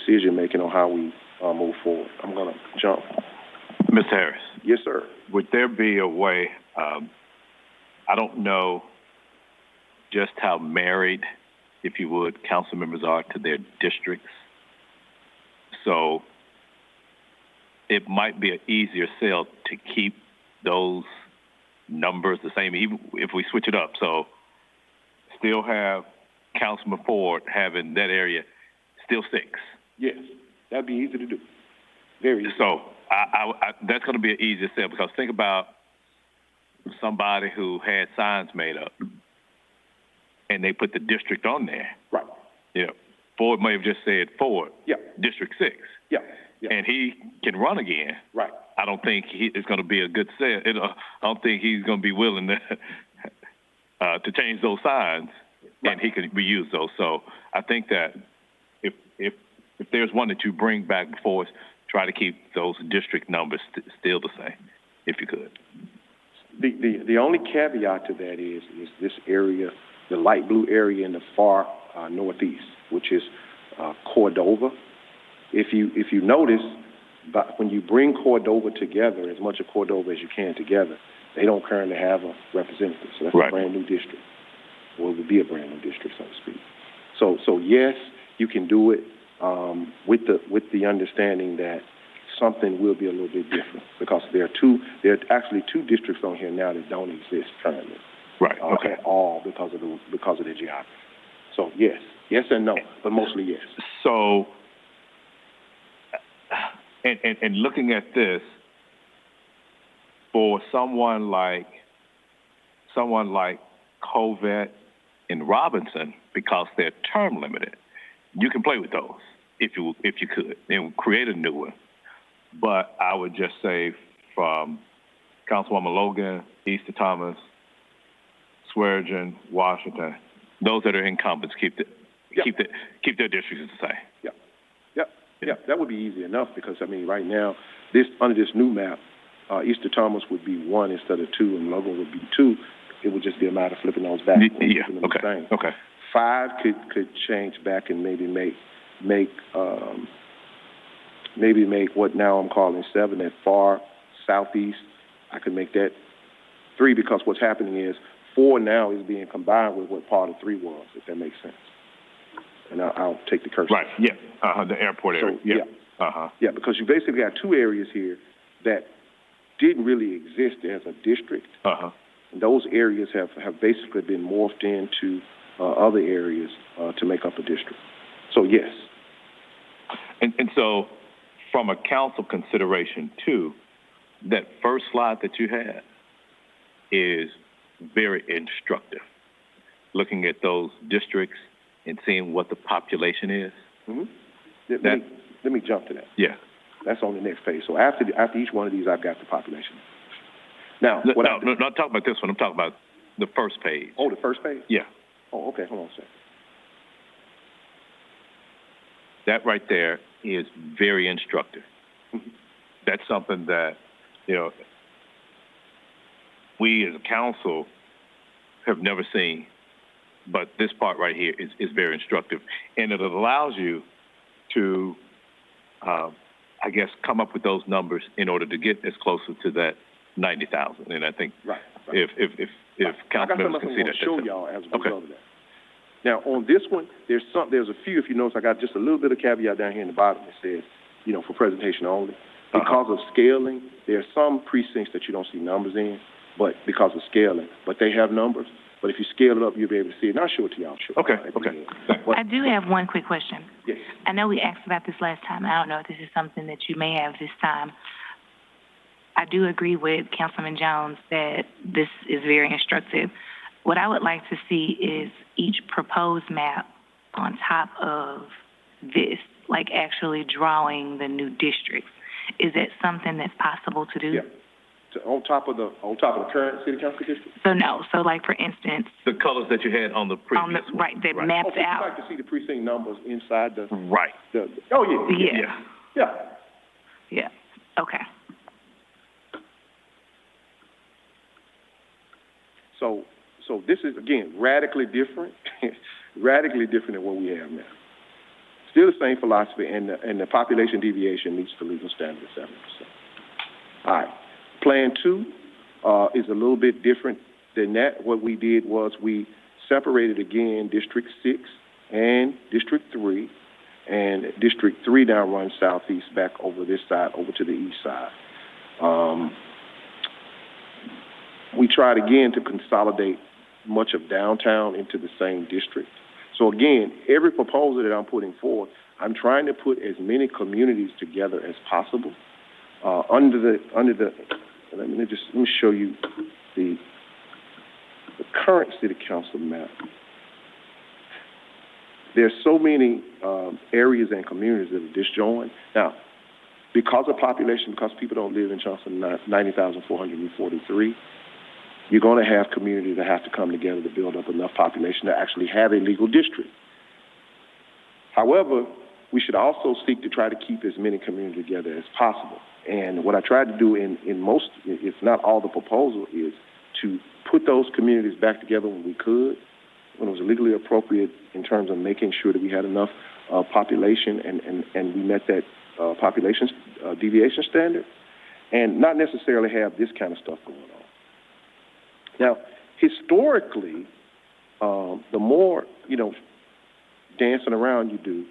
decision making on how we move forward. I'm going to jump. Mr. Harris. Yes, sir. Would there be a way, I don't know just how married, if you would, council members are to their districts. So it might be an easier sell to keep those numbers the same, even if we switch it up. So still have Councilman Ford having that area still 6. Yes, that'd be easy to do. Very easy. So I that's going to be an easier sell, because think about somebody who had signs made up and they put the district on there. Right. Yeah. Ford may have just said Ford. Yeah. District 6. Yeah. Yeah. And he can run again. Right. I don't think it's going to be a good sale. I don't think he's going to be willing to change those signs, right, and he could reuse those. So I think that if there's one that you bring back before us, try to keep those district numbers still the same, if you could. The only caveat to that is this area, the light blue area in the far northeast, which is Cordova. If you notice, but when you bring Cordova together, as much of Cordova as you can together, they don't currently have a representative. So that's right, a brand new district. Well, it would be a brand new district, so to speak. So yes, you can do it with the understanding that something will be a little bit different, because there are actually 2 districts on here now that don't exist currently. Right. Okay. At all because of the geography. So yes and no, but mostly yes. So, and looking at this, for someone like Covett and Robinson, because they're term limited, you can play with those if you could, and create a new one. But I would just say from Councilwoman Logan, Easter Thomas, Swearengin, Washington, those that are incumbents, keep their districts the same. Yeah, that would be easy enough, because I mean, right now, under this new map, Easter Thomas would be 1 instead of 2, and Logan would be 2. It would just be a matter of flipping those back. Yeah. Okay. 5 could change back and maybe make what now I'm calling 7 at far southeast. I could make that 3, because what's happening is 4 now is being combined with what part of 3 was, if that makes sense. And I'll take the cursor. Right. Yeah. The airport area. So, yeah, because you basically got 2 areas here that didn't really exist as a district. And those areas have basically been morphed into other areas to make up a district. So yes. And so, from a council consideration too, that first slide that you had is very instructive. Looking at those districts and seeing what the population is. Mm-hmm. Let me jump to that. Yeah. That's on the next page. So after each one of these, I've got the population. Now, no, I'm not talking about this one. I'm talking about the first page. Oh, the first page? Yeah. Oh, okay. Hold on a second. That right there is very instructive. Mm-hmm. That's something that, we as a council have never seen, but this part right here is very instructive. And it allows you to, I guess, come up with those numbers in order to get as closer to that 90,000. And I think if council members can see that. I got something I'm going to show y'all as a result of that. Now, on this one, there's a few, if you notice, I got just a little bit of caveat down here in the bottom that says, for presentation only. Because of scaling, there are some precincts that you don't see numbers in, but because of scaling, but they have numbers. But if you scale it up, you'll be able to see it. And I'll show it to y'all. Okay. I do have one quick question. Yes. I know we asked about this last time. I don't know if this is something that you may have this time. I do agree with Councilman Jones that this is very instructive. What I would like to see is each proposed map on top of this, like actually drawing the new districts. Is that something that's possible to do? Yeah. On top of the current city council district? So like for instance, the colors that you had on the previous one. Right, that mapped out. You'd like to see the precinct numbers inside the right. Yeah. Okay. So this is, again, radically different than what we have now. Still the same philosophy, and the population deviation meets the legal standard of 70%. All right. Plan 2 is a little bit different than that. What we did was we separated again District 6 and District 3, and District 3 now runs southeast back over this side, over to the east side. We tried again to consolidate much of downtown into the same district. So again, every proposal that I'm putting forward, I'm trying to put as many communities together as possible. Let me show you the current city council map. There's so many areas and communities that are disjoined. Now, because of population, because people don't live in Charleston, 90,443, you're going to have communities that have to come together to build up enough population to actually have a legal district. However, we should also seek to try to keep as many communities together as possible. And what I tried to do in most, if not all the proposal, is to put those communities back together when we could, when it was legally appropriate in terms of making sure that we had enough population and we met that population deviation standard, and not necessarily have this kind of stuff going on. Now, historically, the more, dancing around you do,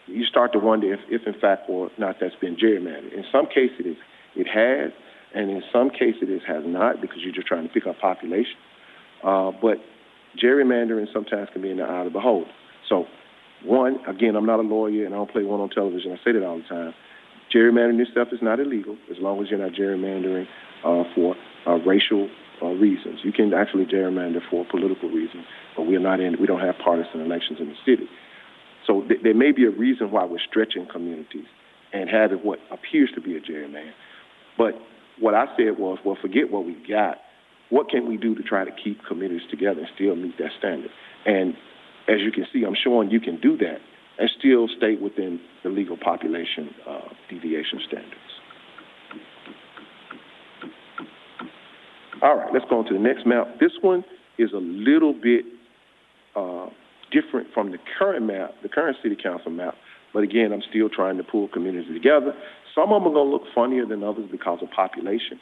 you start to wonder if in fact or not that's been gerrymandered. In some cases it has, and in some cases it has not, because you're just trying to pick up population. But gerrymandering sometimes can be in the eye of the beholder. So, one, again, I'm not a lawyer and I don't play one on television. I say that all the time. Gerrymandering this stuff is not illegal as long as you're not gerrymandering for racial reasons. You can actually gerrymander for political reasons, but we don't have partisan elections in the city. So there may be a reason why we're stretching communities and having what appears to be a gerrymander. But what I said was, well, forget what we got. What can we do to try to keep communities together and still meet that standard? And as you can see, I'm showing you can do that and still stay within the legal population deviation standards. All right, let's go on to the next map. This one is a little bit different from the current map, the current city council map. But again, I'm still trying to pull communities together. Some of them are going to look funnier than others because of population.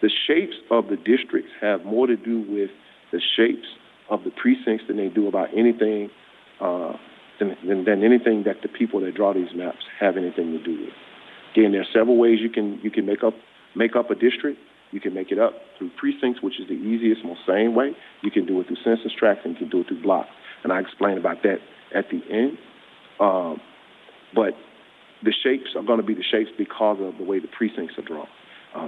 The shapes of the districts have more to do with the shapes of the precincts than they do about anything, than anything that the people that draw these maps have anything to do with. Again, there are several ways you can make up a district. You can make it up through precincts, which is the easiest, most sane way. You can do it through census tracts, and you can do it through blocks. And I explain about that at the end. But the shapes are going to be the shapes because of the way the precincts are drawn.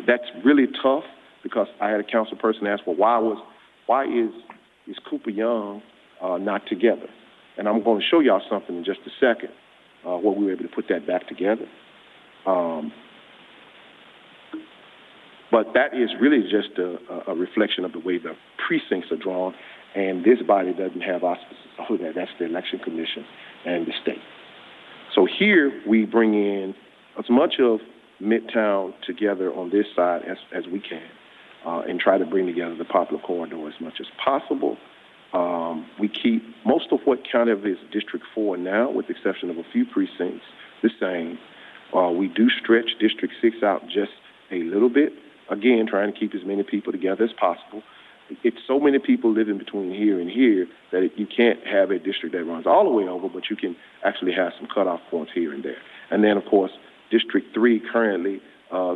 That's really tough because I had a council person ask, well, why is Cooper Young not together? And I'm going to show y'all something in just a second, where we were able to put that back together. But that is really just a reflection of the way the precincts are drawn, and this body doesn't have auspices over that. That's the Election Commission and the state. So here we bring in as much of Midtown together on this side as we can, and try to bring together the Poplar Corridor as much as possible. We keep most of what kind of is District 4 now, with the exception of a few precincts, the same. We do stretch District 6 out just a little bit, again, trying to keep as many people together as possible. It's so many people living between here and here that you can't have a district that runs all the way over, but you can actually have some cutoff points here and there. And then, of course, District 3 currently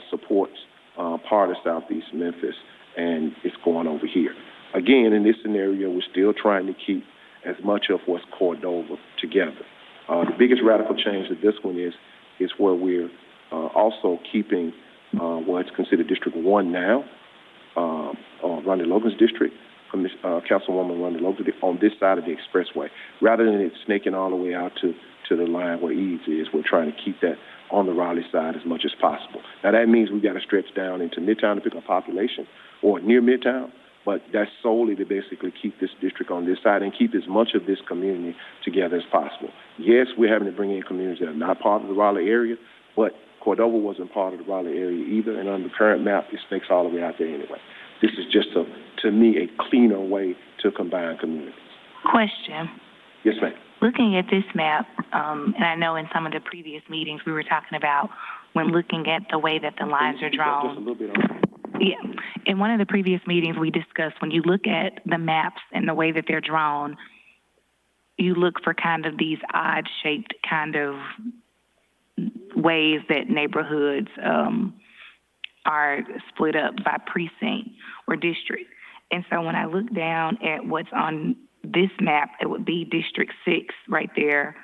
supports part of Southeast Memphis, and it's going over here. Again, in this scenario, we're still trying to keep as much of what's Cordova together. The biggest radical change to this one is where we're also keeping what's considered District 1 now, Ronnie Logan's district, Councilwoman Ronnie Logan, on this side of the expressway. Rather than it snaking all the way out to the line where Eads is, we're trying to keep that on the Raleigh side as much as possible. Now, that means we've got to stretch down into Midtown to pick up population, or near Midtown, but that's solely to basically keep this district on this side and keep as much of this community together as possible. Yes, we're having to bring in communities that are not part of the Raleigh area, but Cordova wasn't part of the Raleigh area either, and on the current map, it snakes all the way out there anyway. This is just, to me, a cleaner way to combine communities. Question. Yes, ma'am. Looking at this map, and I know in some of the previous meetings we were talking about when looking at the way that the lines are drawn. Just a little bit on. Yeah. In one of the previous meetings we discussed when you look at the maps and the way that they're drawn, you look for kind of these odd-shaped kind of ways that neighborhoods are split up by precinct or district. And so when I look down at what's on this map, it would be District 6 right there.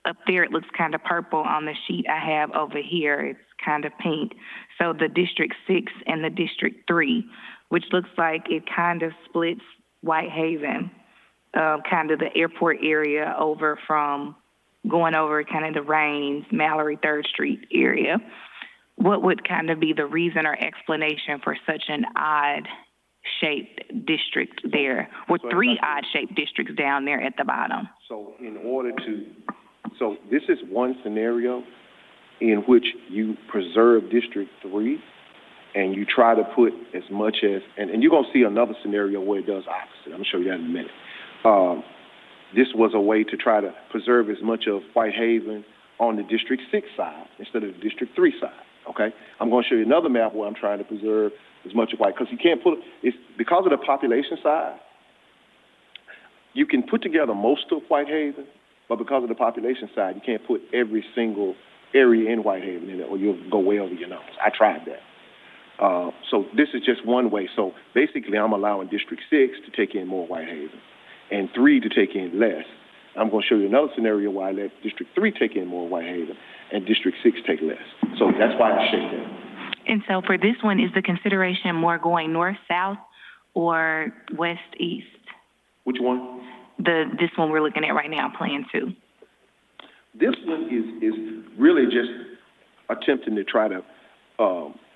Up there, it looks kind of purple. On the sheet I have over here, it's kind of pink. So the District 6 and the District 3, which looks like it kind of splits Whitehaven, kind of the airport area over from going over kind of the Rains, Mallory, 3rd Street area. What would kind of be the reason or explanation for such an odd-shaped district there, with three odd-shaped districts down there at the bottom? So so this is one scenario in which you preserve District 3 and you try to put as much as, and you're going to see another scenario where it does opposite. I'm going to show you that in a minute. This was a way to try to preserve as much of Whitehaven on the District 6 side instead of the District 3 side, okay? I'm going to show you another map where I'm trying to preserve as much of White, because you can't put, it's because of the population side, you can put together most of Whitehaven, but because of the population side, you can't put every single area in Whitehaven in it, or you'll go way over your numbers. I tried that. So this is just one way. So basically, I'm allowing District 6 to take in more Whitehaven and 3 to take in less. I'm going to show you another scenario where I let District 3 take in more Whitehaven and District 6 take less. So that's why I shaped that. And so for this one, is the consideration more going north-south or west-east? Which one? This one we're looking at right now, Plan 2. This one is really just attempting to try to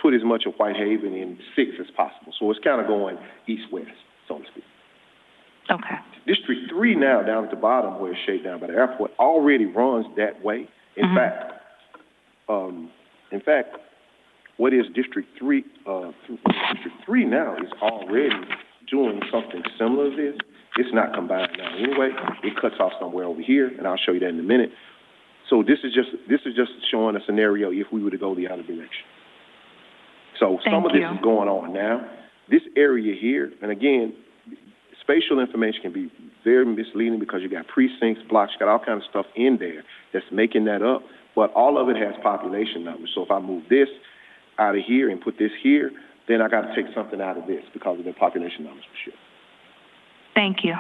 put as much of Whitehaven in 6 as possible. So it's kind of going east-west, so to speak. Okay. District 3 now, down at the bottom where it's shaped down by the airport, already runs that way. In fact, what is District 3? District 3 now is already doing something similar to this. It's not combined now anyway. It cuts off somewhere over here, and I'll show you that in a minute. So this is just showing a scenario if we were to go the other direction. So some of this is going on now. This area here, and again, spatial information can be very misleading because you got precincts, blocks, you got all kinds of stuff in there that's making that up, but all of it has population numbers. So if I move this out of here and put this here, then I got to take something out of this because of the population numbers for sure. Thank you.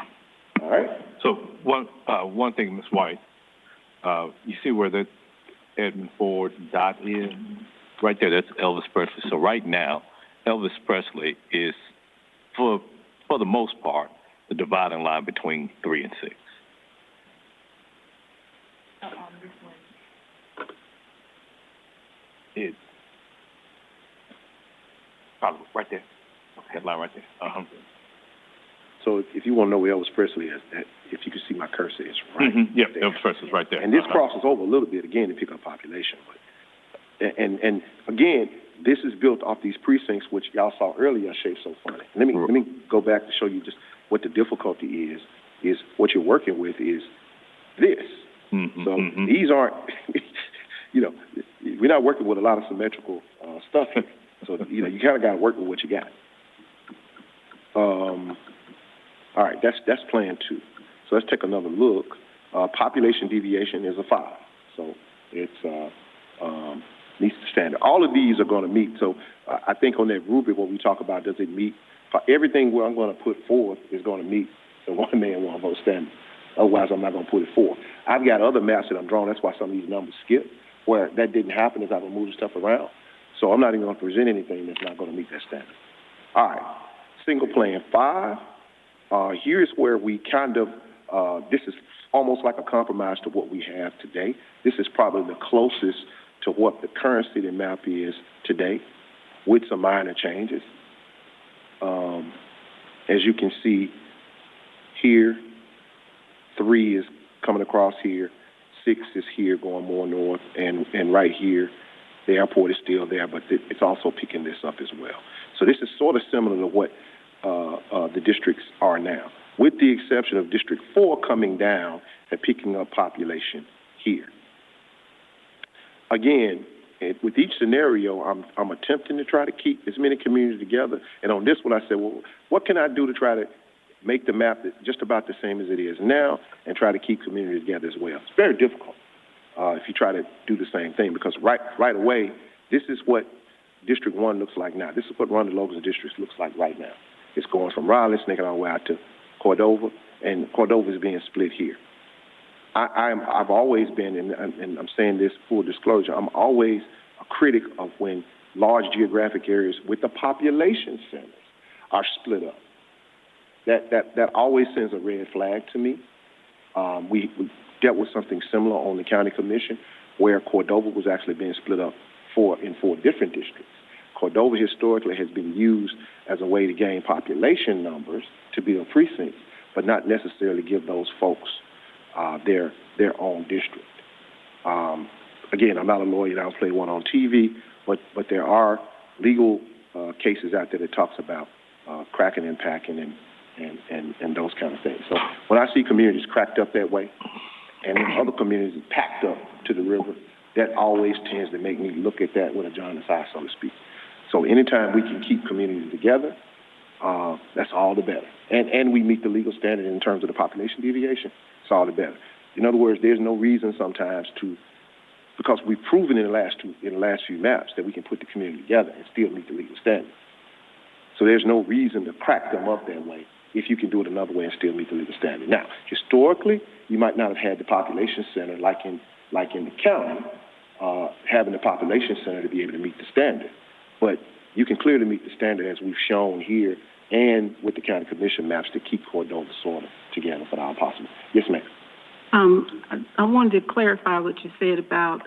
All right. So one thing, Ms. White, you see where the Edmund Ford dot is? Right there, that's Elvis Presley. So right now, Elvis Presley is, for the most part, the dividing line between 3 and 6. This one. It's probably right there. That line right there. So if you want to know where Elvis Presley is, if you can see my cursor, it's right Yep, there. Elvis Presley's right there. And this crosses over a little bit, again, to pick up population. But, and again, this is built off these precincts, which y'all saw earlier, I shaped so funny. Let me go back to show you just what the difficulty is what you're working with is this. So these aren't, we're not working with a lot of symmetrical stuff here. So, you kind of got to work with what you got. All right, that's Plan 2. So let's take another look. Population deviation is a 5. So it's meets the standard. All of these are going to meet. So I think on that rubric, what we talk about, does it meet? Everything where I'm going to put forth is going to meet the one man, one vote standard. Otherwise, I'm not going to put it forth. I've got other maps that I'm drawing. That's why some of these numbers skip. Where that didn't happen is I'm going to move the stuff around. So I'm not even going to present anything that's not going to meet that standard. All right, single plan 5. Here's where we kind of, this is almost like a compromise to what we have today. This is probably the closest to what the current city map is today, with some minor changes. As you can see here, 3 is coming across here, 6 is here going more north, and right here, the airport is still there, but it's also picking this up as well. So this is sort of similar to what the districts are now. with the exception of District 4 coming down and picking up population here. Again, with each scenario, I'm attempting to try to keep as many communities together. And on this one, I said, well, what can I do to try to make the map just about the same as it is now and try to keep communities together as well? It's very difficult if you try to do the same thing, because right away, this is what District 1 looks like now. This is what Ronald Logan's district looks like right now. It's going from Raleigh, snaking our way out to Cordova, and Cordova is being split here. I've always been, and I'm saying this full disclosure, I'm always a critic of when large geographic areas with the population centers are split up. That always sends a red flag to me. We dealt with something similar on the county commission, where Cordova was actually being split up in four different districts. Cordova historically has been used as a way to gain population numbers to build precincts, but not necessarily give those folks their own district. Again, I'm not a lawyer. I don't play one on TV, but there are legal cases out there that talks about cracking and packing and those kind of things. So when I see communities cracked up that way, and other communities packed up to the river, that always tends to make me look at that with a jaundiced eye, so to speak. So anytime we can keep communities together, that's all the better. And we meet the legal standard in terms of the population deviation, it's all the better. In other words, there's no reason sometimes because we've proven in the last few maps that we can put the community together and still meet the legal standard. So there's no reason to crack them up that way if you can do it another way and still meet the legal standard. Now, historically, you might not have had the population center like in the county, having the population center to be able to meet the standard. But you can clearly meet the standard as we've shown here and with the county commission maps to keep Cordova sort of together if at all possible. Yes, ma'am. I wanted to clarify what you said about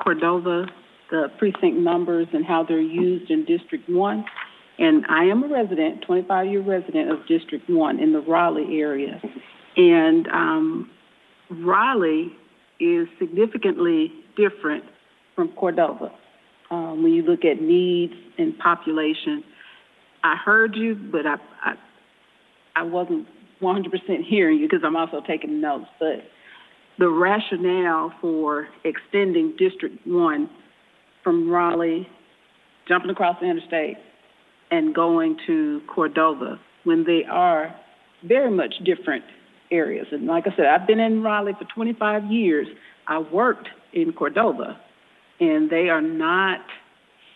Cordova, the precinct numbers and how they're used in District 1. And I am a resident, 25-year resident of District 1 in the Raleigh area. And Raleigh is significantly different from Cordova. When you look at needs and population, I heard you, but I wasn't 100% hearing you because I'm also taking notes. But the rationale for extending District 1 from Raleigh, jumping across the interstate, and going to Cordova when they are very much different areas. And like I said, I've been in Raleigh for 25 years. I worked in Cordova, and they are not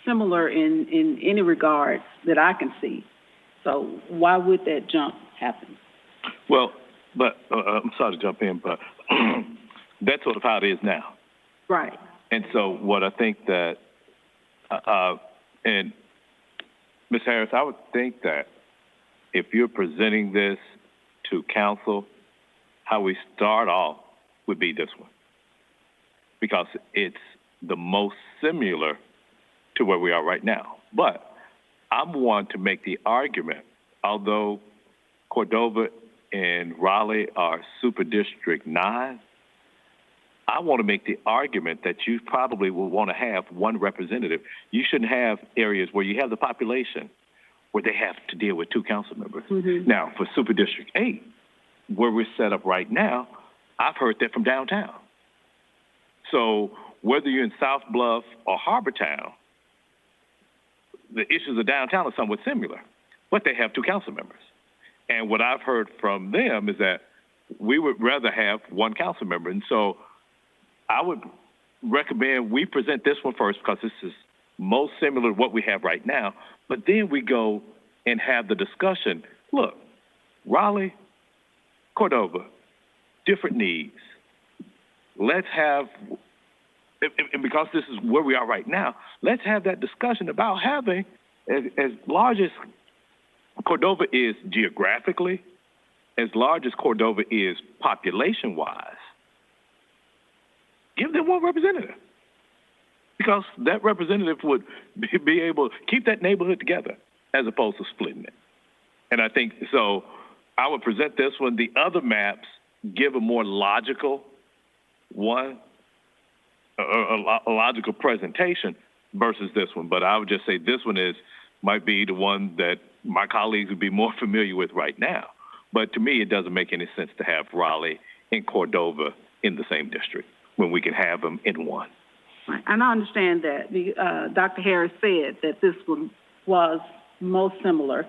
similar in any regard that I can see. So why would that jump happen? Well, but I'm sorry to jump in, but that's sort of how it is now. Right. And so what I think that, and Ms. Harris, I would think that if you're presenting this to council, how we start off would be this one, because it's the most similar to where we are right now. But I'm one to make the argument, although Cordova and Raleigh are Super District 9, I want to make the argument that you probably will want to have one representative. You shouldn't have areas where you have the population where they have to deal with two council members. Mm-hmm. Now, for Super District 8, where we're set up right now, I've heard that from downtown. So whether you're in South Bluff or Harbortown, the issues of downtown are somewhat similar, but they have two council members. And what I've heard from them is that we would rather have one council member. And so I would recommend we present this one first because this is most similar to what we have right now. But then we go and have the discussion. Look, Raleigh, Cordova, different needs. Let's have, and because this is where we are right now, let's have that discussion about having, as large as Cordova is geographically, as large as Cordova is population-wise, give them one representative. Because that representative would be able to keep that neighborhood together as opposed to splitting it. And I think, so I would present this one. The other maps give a more logical one, a logical presentation versus this one. But I would just say this one might be the one that my colleagues would be more familiar with right now. But to me, it doesn't make any sense to have Raleigh and Cordova in the same district when we can have them in one. Right. And I understand that. Dr. Harris said that this one was most similar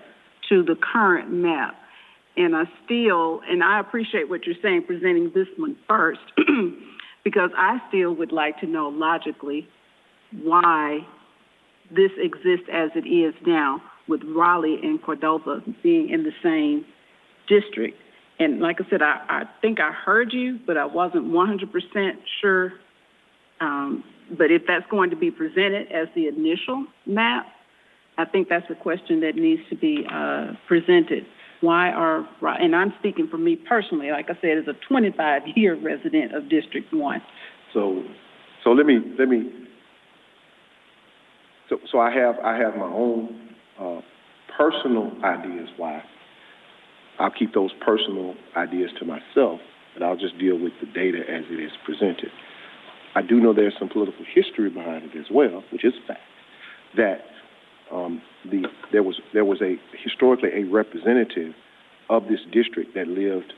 to the current map. And I appreciate what you're saying, presenting this one first, because I still would like to know logically why this exists as it is now, with Raleigh and Cordova being in the same district. And like I said, I think I heard you, but I wasn't 100% sure. But if that's going to be presented as the initial map, I think that's a question that needs to be presented. And I'm speaking for me personally, like I said, as a 25-year resident of District 1. So I have my own personal ideas why. I'll keep those personal ideas to myself, and I'll just deal with the data as it is presented. I do know there's some political history behind it as well, which is a fact, that there was historically a representative of this district that lived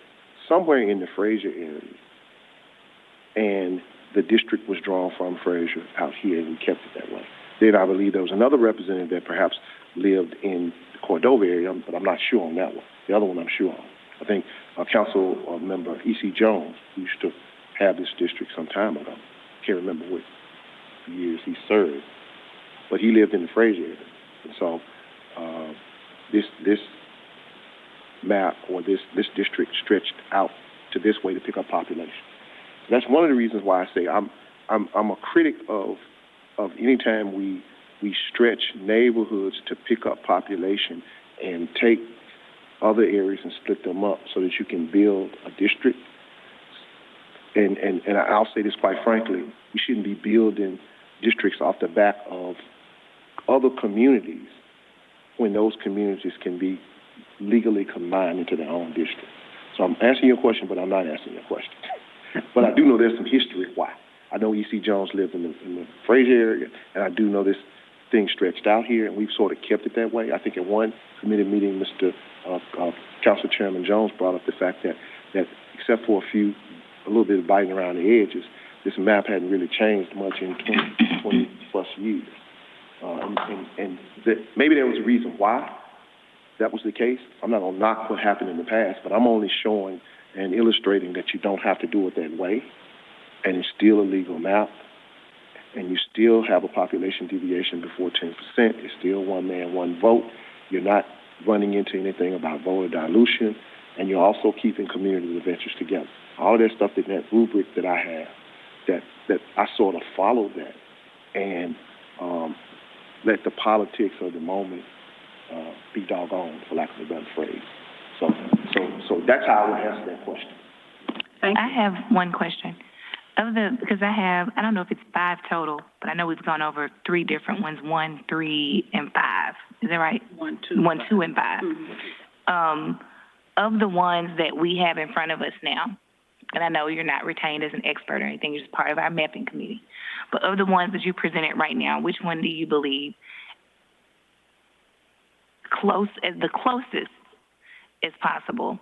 somewhere in the Fraser area, and the district was drawn from Fraser out here, and we kept it that way. Then I believe there was another representative that perhaps lived in the Cordova area, but I'm not sure on that one. The other one I'm sure on. I think Council Member E.C. Jones, who used to have this district some time ago, can't remember what years he served, but he lived in the Fraser area. And so this map or this district stretched out to this way to pick up population. That's one of the reasons why I say I'm a critic of any time we stretch neighborhoods to pick up population and take other areas and split them up so that you can build a district. And I'll say this quite frankly, we shouldn't be building districts off the back of other communities when those communities can be legally combined into their own district. So I'm answering your question, but I'm not answering your question. But I do know there's some history why. I know E.C. Jones lived in the Fraser area, and I do know this thing stretched out here, and we've sort of kept it that way. I think at one committee meeting, Council Chairman Jones brought up the fact that except for a little bit of biting around the edges, this map hadn't really changed much in 20 plus years. And maybe there was a reason why that was the case. I'm not going to knock what happened in the past, but I'm only showing and illustrating that you don't have to do it that way, and it's still a legal map, and you still have a population deviation before 10%. It's still one man, one vote. You're not running into anything about voter dilution, and you're also keeping communities of interest together. All of that stuff, that rubric that I have, that I sort of followed that, and let the politics of the moment be doggone, for lack of a better phrase. So that's how I would answer that question. Thank you. I have one question. Because I don't know if it's 5 total, but I know we've gone over 3 different ones, 1, 3, and 5. Is that right? 1, 2. 1, 2, and 5. Mm-hmm. Of the ones that we have in front of us now, and I know you're not retained as an expert or anything, you're just part of our mapping committee, but of the ones that you presented right now, which one do you believe the closest as possible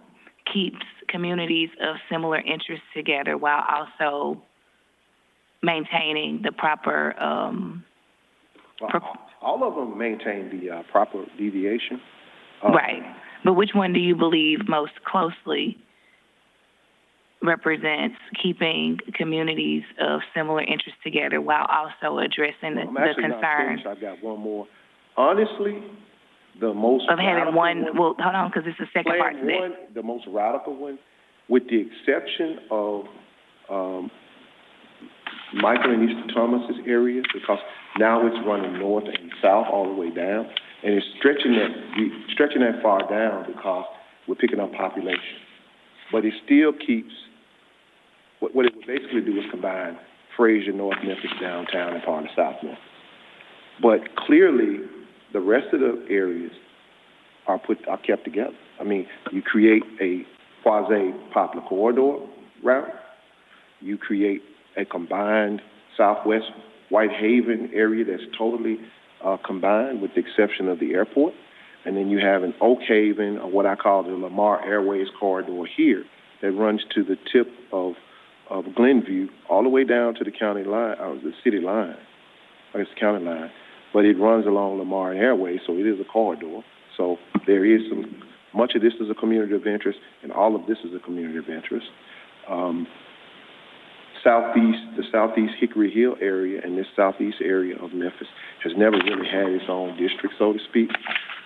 keeps communities of similar interests together while also maintaining the proper all of them maintain the proper deviation. Right. But which one do you believe most closely represents keeping communities of similar interests together while also addressing the concerns? I've got one more. Honestly, the most of having one. Well, hold on, because it's the second part to this. The most radical one, with the exception of Michael and Eastern Thomas's area, because now it's running north and south all the way down, and it's stretching that far down because we're picking up population. But it still keeps what it would basically do is combine Fraser, North Memphis, downtown, and part of South Memphis. But clearly, the rest of the areas are kept together. I mean, you create a quasi-popular corridor route. You create a combined Southwest Whitehaven area that's totally combined, with the exception of the airport. and then you have an Oak Haven, or what I call the Lamar Airways corridor here, that runs to the tip of Glenview, all the way down to the county line, or the city line, I guess the county line, but it runs along Lamar Airways, so it is a corridor. So there is much of this is a community of interest, and all of this is a community of interest. The southeast Hickory Hill area and this southeast area of Memphis has never really had its own district, so to speak.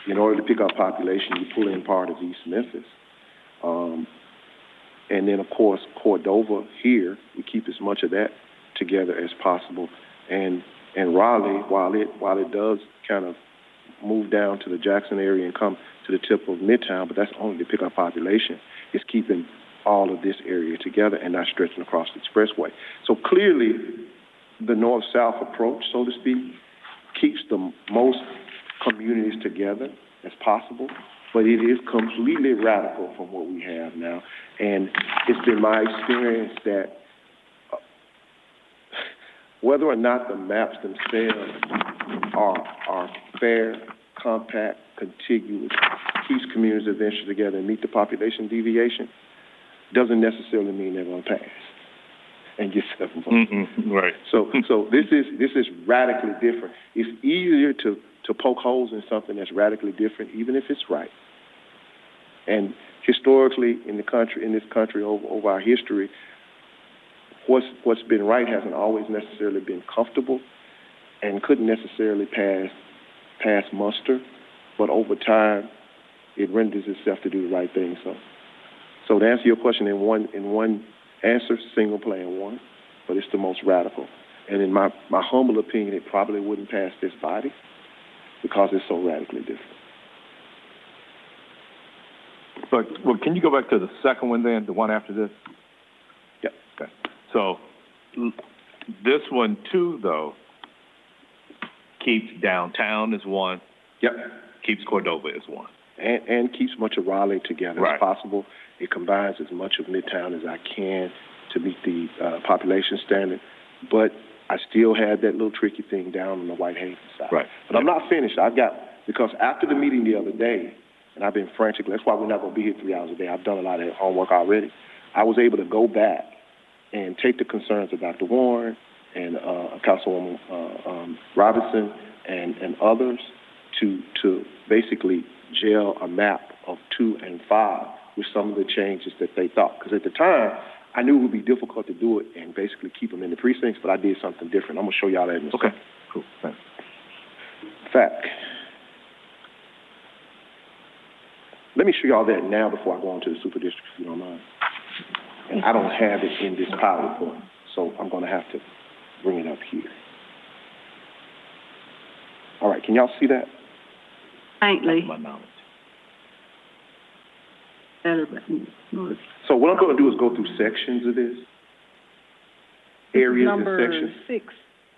In order to pick up population, you pull in part of East Memphis. And then, of course, Cordova here, we keep as much of that together as possible. And Raleigh, while it does kind of move down to the Jackson area and come to the tip of Midtown, but that's only to pick up population, it's keeping all of this area together and not stretching across the expressway. So clearly, the north-south approach, so to speak, keeps the most communities together as possible, but it is completely radical from what we have now. And it's been my experience that whether or not the maps themselves are fair, compact, contiguous, keeps communities of interest together and meet the population deviation, doesn't necessarily mean they're going to pass and get 7 votes. Right. So this is radically different. It's easier to poke holes in something that's radically different, even if it's right. And historically, in this country, over our history, what's been right hasn't always necessarily been comfortable, and couldn't necessarily pass muster. But over time, it renders itself to do the right thing. So to answer your question in one answer, single plan one, but it's the most radical. And in my humble opinion, it probably wouldn't pass this body because it's so radically different. But, well, can you go back to the second one then, the one after this? Yep. Okay. So this one too, though, keeps downtown as one. Yep. Keeps Cordova as one. And keeps much of Raleigh together right. as possible. It combines as much of Midtown as I can to meet the population standard. But I still had that little tricky thing down on the Whitehaven side. Right. But I'm not finished. Because after the meeting the other day, and I've been frantic, that's why we're not going to be here 3 hours a day. I've done a lot of homework already. I was able to go back and take the concerns of Dr. Warren and Councilwoman Robinson and others to basically gel a map of 2 and 5 with some of the changes that they thought. Because at the time, I knew it would be difficult to do it and basically keep them in the precincts, but I did something different. I'm going to show y'all that in a second. Okay, cool, thanks. Fact. Let me show y'all that now before I go on to the super district, if you don't mind. And I don't have it in this PowerPoint, so I'm going to have to bring it up here. All right, can y'all see that? Faintly. My knowledge. So what I'm going to do is go through sections of this. Areas and sections. Number 6.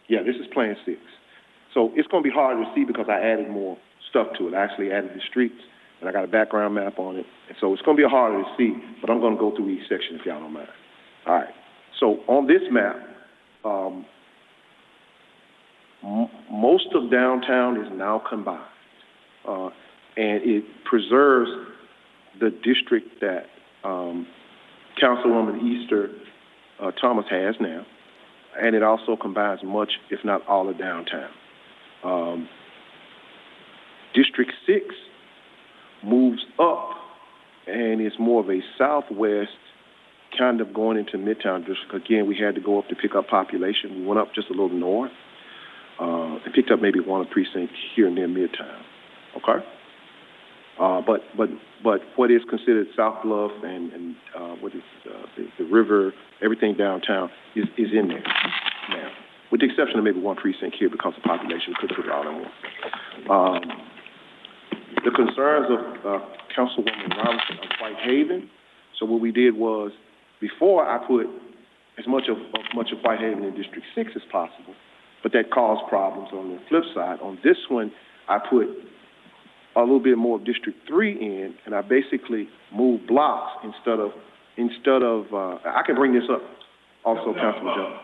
Yeah, this is Plan 6. So it's going to be harder to see because I added more stuff to it. I actually added the streets, and I got a background map on it. And so it's going to be harder to see, but I'm going to go through each section if y'all don't mind. All right. So on this map, most of downtown is now combined, and it preserves the district that Councilwoman Easter Thomas has now, and it also combines much, if not all, of downtown. District 6 moves up and is more of a southwest, kind of going into Midtown district. Again, we had to go up to pick up population. We went up just a little north and picked up maybe one precinct here near Midtown. Okay? But what is considered South Bluff and what is the river, everything downtown is in there now, with the exception of maybe one precinct here because of population. Could put it all in one. The concerns of Councilwoman Robinson of Whitehaven. So what we did was, before I put as much of Whitehaven in District 6 as possible, but that caused problems on the flip side. On this one, I put a little bit more of District 3 in, and I basically moved blocks instead of I can bring this up also, Councilman Jones.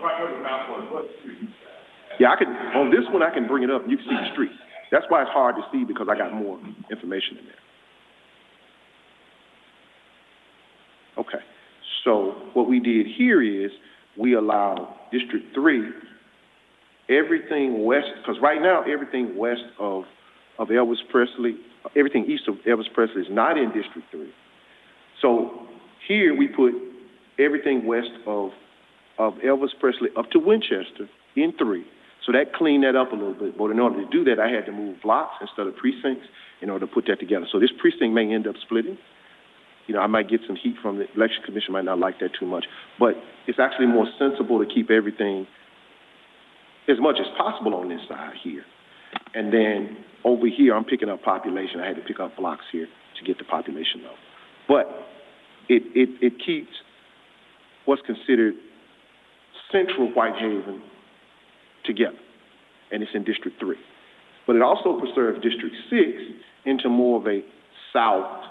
Yeah, on this one I can bring it up. You can see the street. That's why it's hard to see because I got more information in there. Okay. So what we did here is we allowed District 3, everything west, because right now everything west of Elvis Presley, everything east of Elvis Presley is not in District 3. So here we put everything west of Elvis Presley up to Winchester in 3. So that cleaned that up a little bit. But in order to do that, I had to move blocks instead of precincts in order to put that together. So this precinct may end up splitting. You know, I might get some heat from the election commission, might not like that too much. But it's actually more sensible to keep everything as much as possible on this side here. And then over here, I'm picking up population. I had to pick up blocks here to get the population up. But it keeps what's considered central Whitehaven together, and it's in District 3. But it also preserves District 6 into more of a south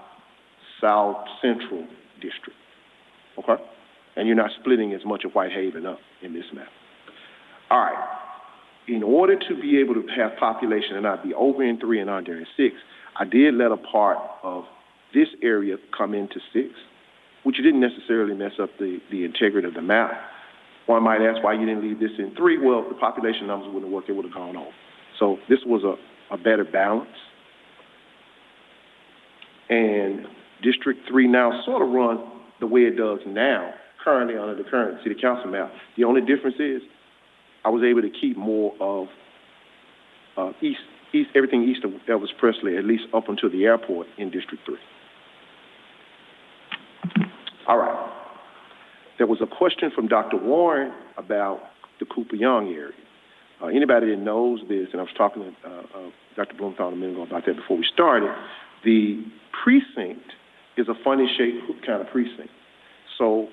central district, okay? And you're not splitting as much of Whitehaven up in this map. All right, in order to be able to have population and not be over in 3 and under in 6, I did let a part of this area come into 6, which didn't necessarily mess up the integrity of the map. One might ask why you didn't leave this in 3. Well, the population numbers wouldn't work, it would have gone on. So this was a better balance. And District 3 now sort of runs the way it does now, currently under the current city council map. The only difference is I was able to keep more of everything east of Elvis Presley, at least up until the airport in District 3. All right. There was a question from Dr. Warren about the Cooper Young area. Anybody that knows this, and I was talking to Dr. Blumenthal a minute ago about that before we started, the precinct is a funny shaped kind of precinct. So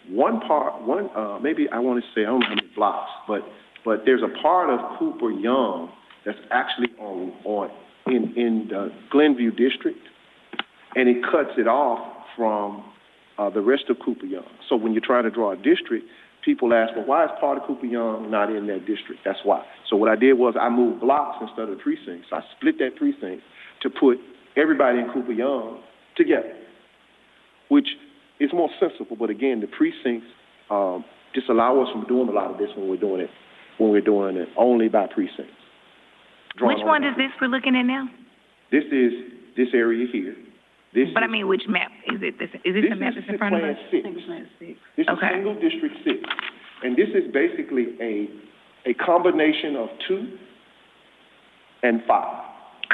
maybe I want to say, I don't know how many blocks, but there's a part of Cooper Young that's actually in the Glenview district, and it cuts it off from the rest of Cooper Young. So when you're trying to draw a district, people ask, well, why is part of Cooper Young not in that district? That's why. So what I did was I moved blocks instead of precincts. I split that precinct to put everybody in Cooper Young together, which is more sensible. But again, the precincts disallow us from doing a lot of this when we're doing it only by precincts. Which one is this we're looking at now? This is this area here. But I mean, which map is it? Is this the map that's in front of us? This is single district 6, and this is basically a combination of 2 and 5.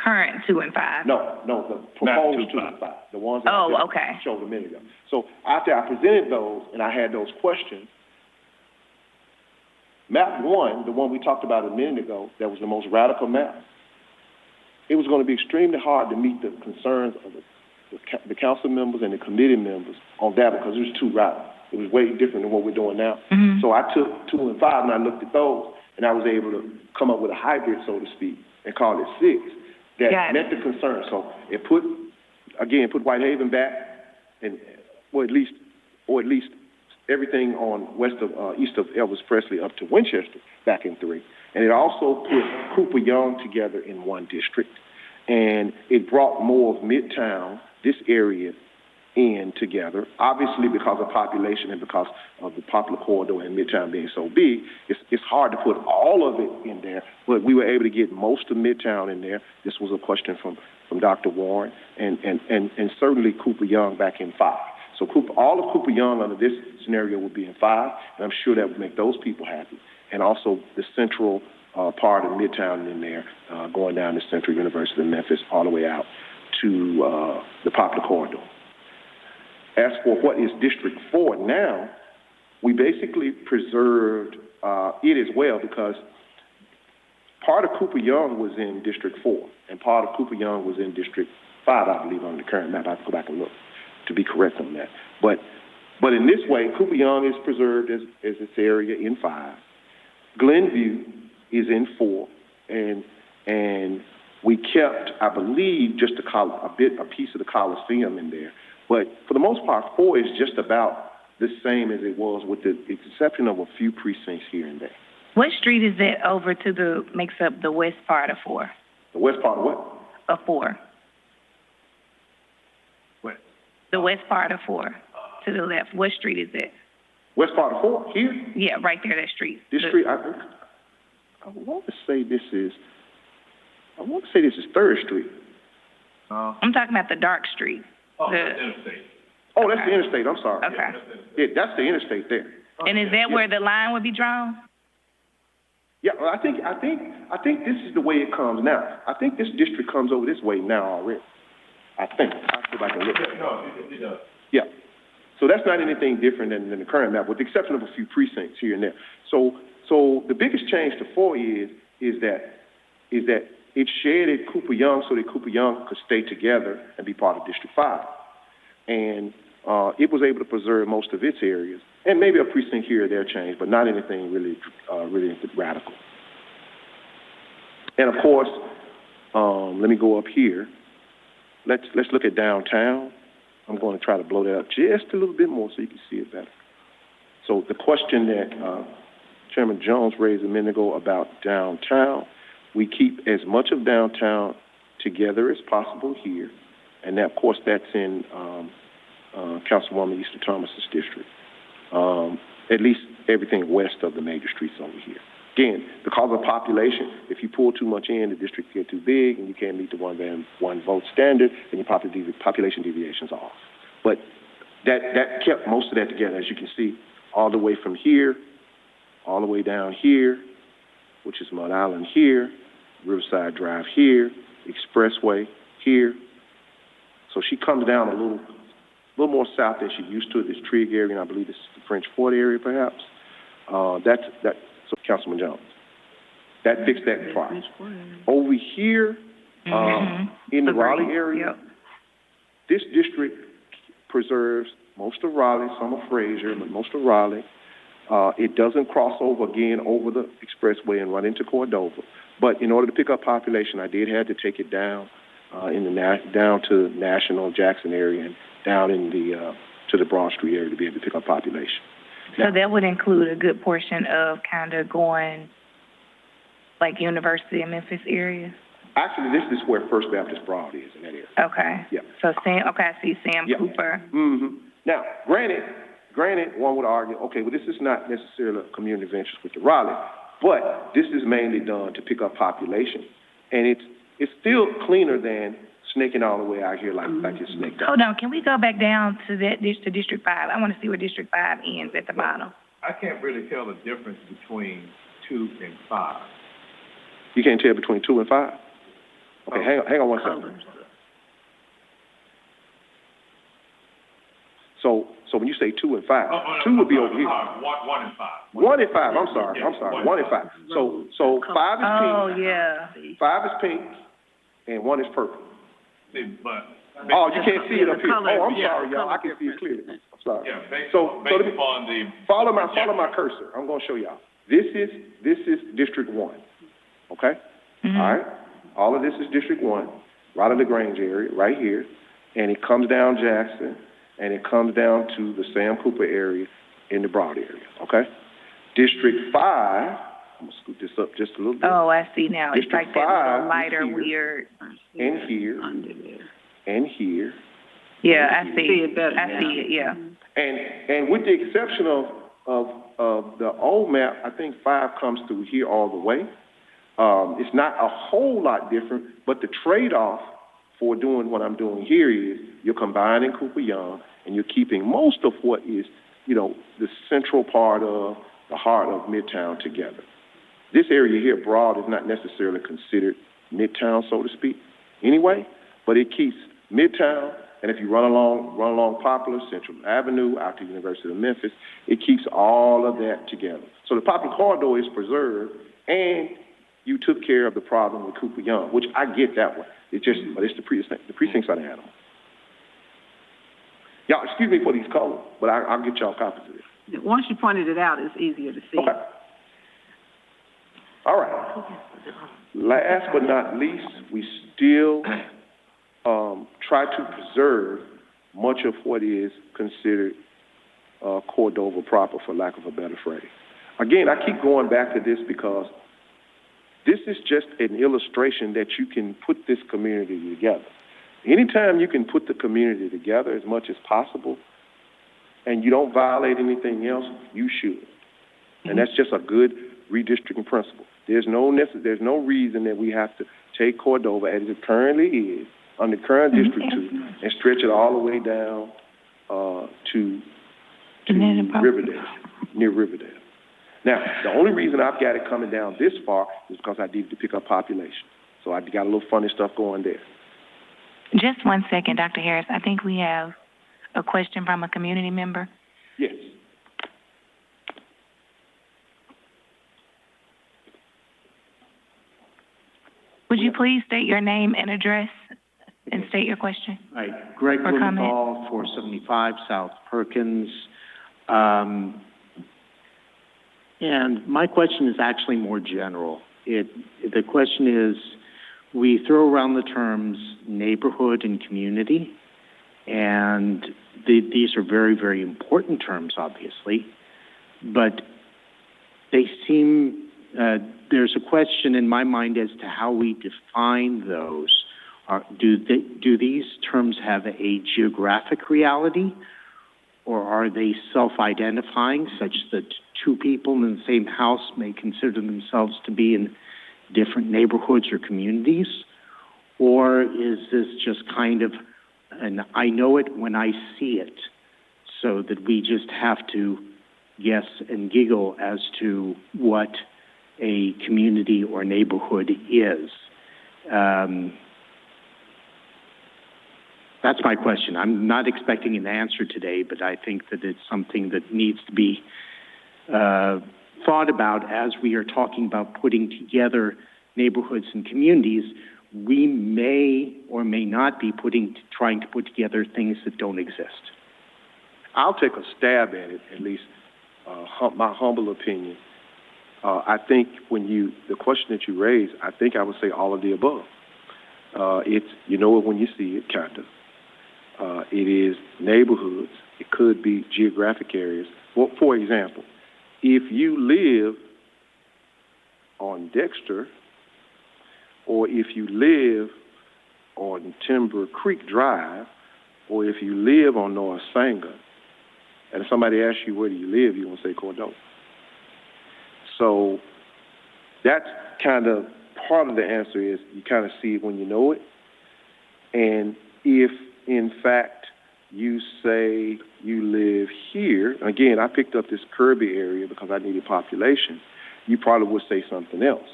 Current 2 and 5. No, the proposed 2 and 5. The ones that I showed a minute ago. So after I presented those and I had those questions, map 1, the one we talked about a minute ago, that was the most radical map. It was going to be extremely hard to meet the concerns of the council members and the committee members on that because it was too radical. It was way different than what we're doing now. Mm-hmm. So I took 2 and 5 and I looked at those and I was able to come up with a hybrid, so to speak, and call it 6 that met the concern. So it put Whitehaven back, and or at least everything on east of Elvis Presley up to Winchester back in 3. And it also put Cooper Young together in 1 district, and it brought more of Midtown, this area, in together. Obviously, because of population and because of the popular corridor and Midtown being so big, it's hard to put all of it in there, but we were able to get most of Midtown in there. This was a question from Dr. Warren, and certainly Cooper Young back in 5. So all of Cooper Young under this scenario would be in 5, and I'm sure that would make those people happy. And also the central part of Midtown in there, going down to Central University of Memphis all the way out to the popular corridor. As for what is District 4 now, we basically preserved it as well because part of Cooper Young was in District 4 and part of Cooper Young was in District 5, I believe, on the current map. I have to go back and look to be correct on that. But in this way, Cooper Young is preserved as its area in 5. Glenview is in 4, and we kept, I believe, just a piece of the Coliseum in there. But for the most part, 4 is just about the same as it was, with the exception of a few precincts here and there. What street is that over to makes up the west part of 4? The west part of what? Of 4. What? The west part of 4, to the left. What street is that? West part of 4, here? Yeah, right there, that street. This street, I want to say this is 3rd Street. I'm talking about the dark street. Oh, that's interstate. Oh, that's the interstate, I'm sorry. Okay. Yeah, that's the interstate there. And is that where the line would be drawn? Yeah, well, I think this is the way it comes now. I think this district comes over this way now already. I think. I'll see if I can look at it. No, it does. Yeah. So that's not anything different than the current map, with the exception of a few precincts here and there. So the biggest change to 4 is that it shaded Cooper Young so that Cooper Young could stay together and be part of District 5. And it was able to preserve most of its areas, and maybe a precinct here or there changed, but not anything really radical. And of course, let me go up here. Let's look at downtown. I'm going to try to blow that up just a little bit more so you can see it better. So the question that Chairman Jones raised a minute ago about downtown, we keep as much of downtown together as possible here, and that, of course, that's in Councilwoman Easter Thomas's district. At least everything west of the major streets over here. Again, because of population, if you pull too much in, the districts get too big, and you can't meet the one vote standard, and your population deviation's off. But that kept most of that together, as you can see, all the way from here, all the way down here, which is Mud Island here, Riverside Drive here, Expressway here. So she comes down a little more south than she used to, this Trigg area, and I believe this is the French Fort area, perhaps. So Councilman Jones, that fixed that problem. Over here, in the Raleigh area, this district preserves most of Raleigh, some of Fraser, but most of Raleigh. It doesn't cross over again over the expressway and run into Cordova. But in order to pick up population, I did have to take it down down to National Jackson area and down in to the Broad Street area to be able to pick up population. So that would include a good portion of kind of going like University of Memphis area? Actually, this is where First Baptist Broad is in that area. Okay. Yeah. So I see Sam Cooper. Mm-hmm. Now, granted, one would argue, okay, well, this is not necessarily a community of interest with the Raleigh, but this is mainly done to pick up population, and it's still cleaner than snaking all the way out here like you snaked out. Hold on, can we go back down to to District 5? I want to see where District 5 ends at the bottom. I can't really tell the difference between 2 and 5. You can't tell between 2 and 5? Okay, hang on one second. So when you say 2 and 5, 2 would be over here. 1 and 5. 1 and 5. I'm sorry. 1 and 5. So 5 is pink. Oh yeah. 5 is pink, and 1 is purple. But oh, you can't see it up here. Oh, I'm sorry, y'all. I can see it clearly. I'm sorry. Yeah, based so let me upon the follow my cursor. I'm going to show y'all. This is District 1. Okay. Mm-hmm. All right. All of this is District 1, right of the Grange area, right here, and it comes down Jackson, and it comes down to the Sam Cooper area in the Broad area. Okay. District 5. I'm gonna scoot this up just a little bit. Oh, I see now. District it's like that little lighter, here, weird. And here. Under there. And here. Yeah, I see. it better I now. see it. Yeah. And with the exception of the old map, I think 5 comes through here all the way. It's not a whole lot different, but the trade-off for doing what I'm doing here is you're combining Cooper Young and you're keeping most of what is, the central part of the heart of Midtown together. This area here, Broad, is not necessarily considered Midtown, so to speak, anyway, but it keeps Midtown, and if you run along Poplar, Central Avenue, out to University of Memphis, it keeps all of that together. So the Poplar Corridor is preserved, and you took care of the problem with Cooper Young, which I get that one. But it's the precincts are the animal. Y'all, excuse me for these colors, but I'll get y'all copies of this. Once you pointed it out, it's easier to see. Okay. All right. Last but not least, we still try to preserve much of what is considered Cordova proper, for lack of a better phrase. Again, I keep going back to this because This is just an illustration that you can put this community together. Anytime you can put the community together as much as possible, and you don't violate anything else, you should. And that's just a good redistricting principle. There's no reason that we have to take Cordova as it currently is under current District 2 and stretch it all the way down to Riverdale, near Riverdale. Now, the only reason I've got it coming down this far is because I needed to pick up population. So I got a little funny stuff going there. Just 1 second, Dr. Harris. I think we have a question from a community member. Yes. Would you please state your name and address and state your question? All right, Greg Blumenthal, 475 South Perkins. And my question is actually more general. The question is, we throw around the terms neighborhood and community, and these are very, very important terms, obviously, but they seem, there's a question in my mind as to how we define those. Do these terms have a geographic reality, or are they self-identifying such that two people in the same house may consider themselves to be in different neighborhoods or communities? Or is this just kind of an I know it when I see it, so that we just have to guess and giggle as to what a community or neighborhood is? That's my question. I'm not expecting an answer today, but I think that it's something that needs to be thought about as we are talking about putting together neighborhoods and communities. We may or may not be trying to put together things that don't exist. I'll take a stab at it, at least my humble opinion. I think the question that you raised, I think I would say all of the above. It's, you know it when you see it, kind of. It is neighborhoods. It could be geographic areas. Well, for example, if you live on Dexter, or if you live on Timber Creek Drive, or if you live on North Sanger, and if somebody asks you where do you live, you're going to say Cordova. So that's kind of part of the answer is you kind of see it when you know it. And if, in fact, you say you live here, again, I picked up this Kirby area because I needed population, you probably would say something else.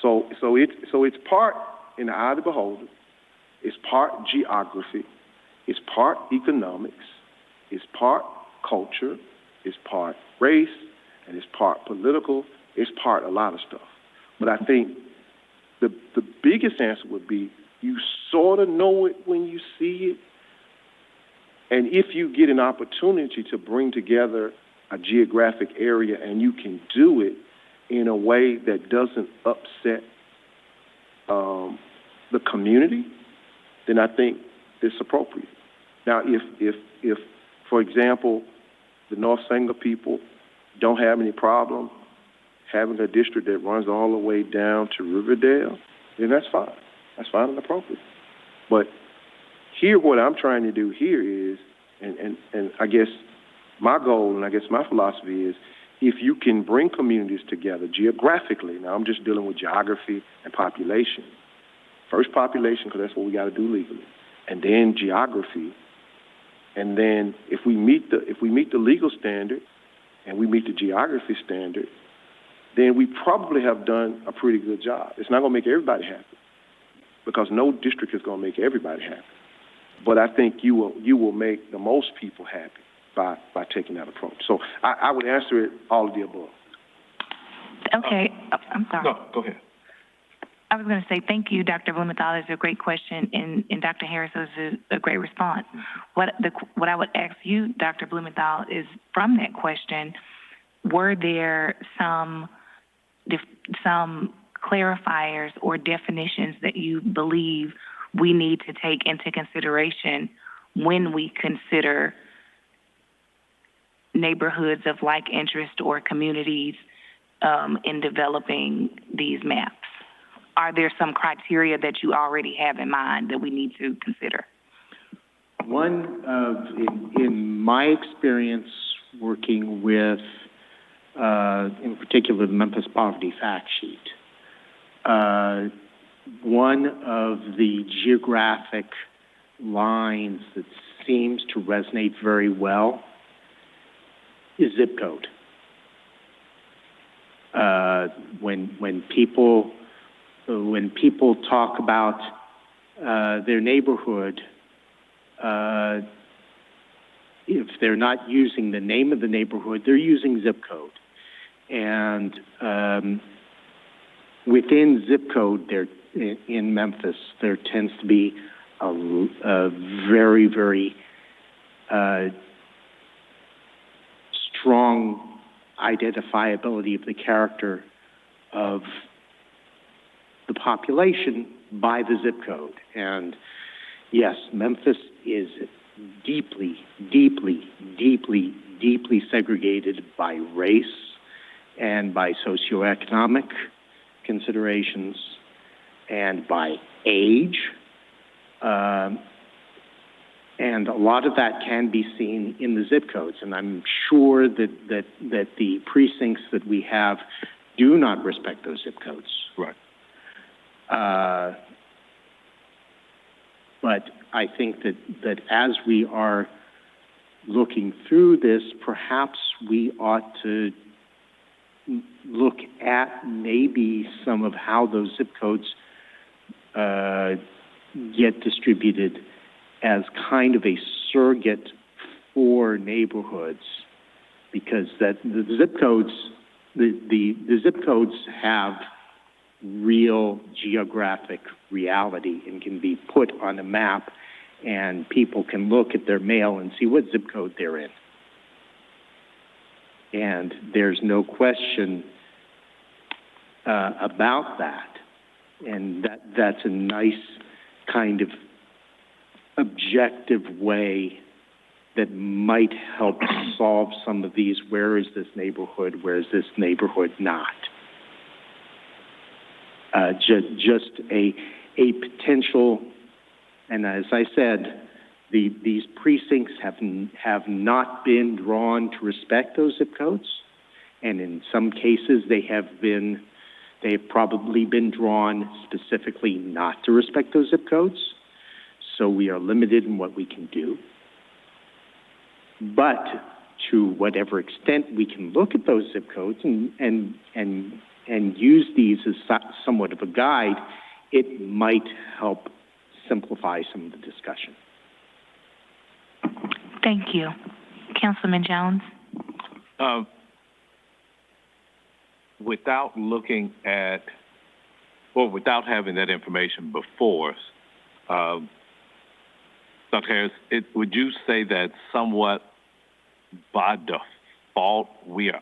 So it's part in the eye of the beholder, it's part geography, it's part economics, it's part culture, it's part race, and it's part political, it's part a lot of stuff. But I think the biggest answer would be you sort of know it when you see it, and if you get an opportunity to bring together a geographic area and you can do it in a way that doesn't upset the community, then I think it's appropriate. Now, if for example, the North Sanger people don't have any problem having a district that runs all the way down to Riverdale, then that's fine. That's fine and appropriate. But here, what I'm trying to do here is, and I guess my goal and I guess my philosophy is, if you can bring communities together geographically, now I'm just dealing with geography and population. First population, because that's what we got to do legally, and then geography, and then if we meet the legal standard and we meet the geography standard, then we probably have done a pretty good job. It's not going to make everybody happy, because no district is going to make everybody happy. But I think you will make the most people happy by taking that approach. So I would answer it all of the above. Okay, I'm sorry. No, go ahead. I was going to say thank you, Dr. Blumenthal. It's a great question, and Dr. Harris was a great response. What I would ask you, Dr. Blumenthal, is from that question, were there some clarifiers or definitions that you believe we need to take into consideration when we consider neighborhoods of like interest or communities in developing these maps? are there some criteria that you already have in mind that we need to consider? In my experience working with, in particular, the Memphis Poverty Fact Sheet, one of the geographic lines that seems to resonate very well is zip code. When people talk about their neighborhood, if they're not using the name of the neighborhood, they're using zip code. And within zip code, there in Memphis, there tends to be a very, very strong identifiability of the character of the population by the zip code. And yes, Memphis is deeply, deeply, deeply, deeply segregated by race and by socioeconomic considerations and by age. And a lot of that can be seen in the zip codes. And I'm sure that the precincts that we have do not respect those zip codes. Right. But I think that as we are looking through this, perhaps we ought to look at maybe some of how those zip codes get distributed as kind of a surrogate for neighborhoods, because that the zip codes have real geographic reality and can be put on a map, and people can look at their mail and see what zip code they're in. And there's no question about that. And that's a nice kind of objective way that might help solve some of these, where is this neighborhood, where is this neighborhood not? Just a potential, and as I said, these precincts have not been drawn to respect those zip codes, and in some cases they have probably been drawn specifically not to respect those zip codes. So we are limited in what we can do. But to whatever extent we can look at those zip codes and use these as somewhat of a guide, it might help simplify some of the discussion. Thank you. Councilman Jones? Without looking at, or without having that information before us, Dr. Harris, would you say that somewhat by default we're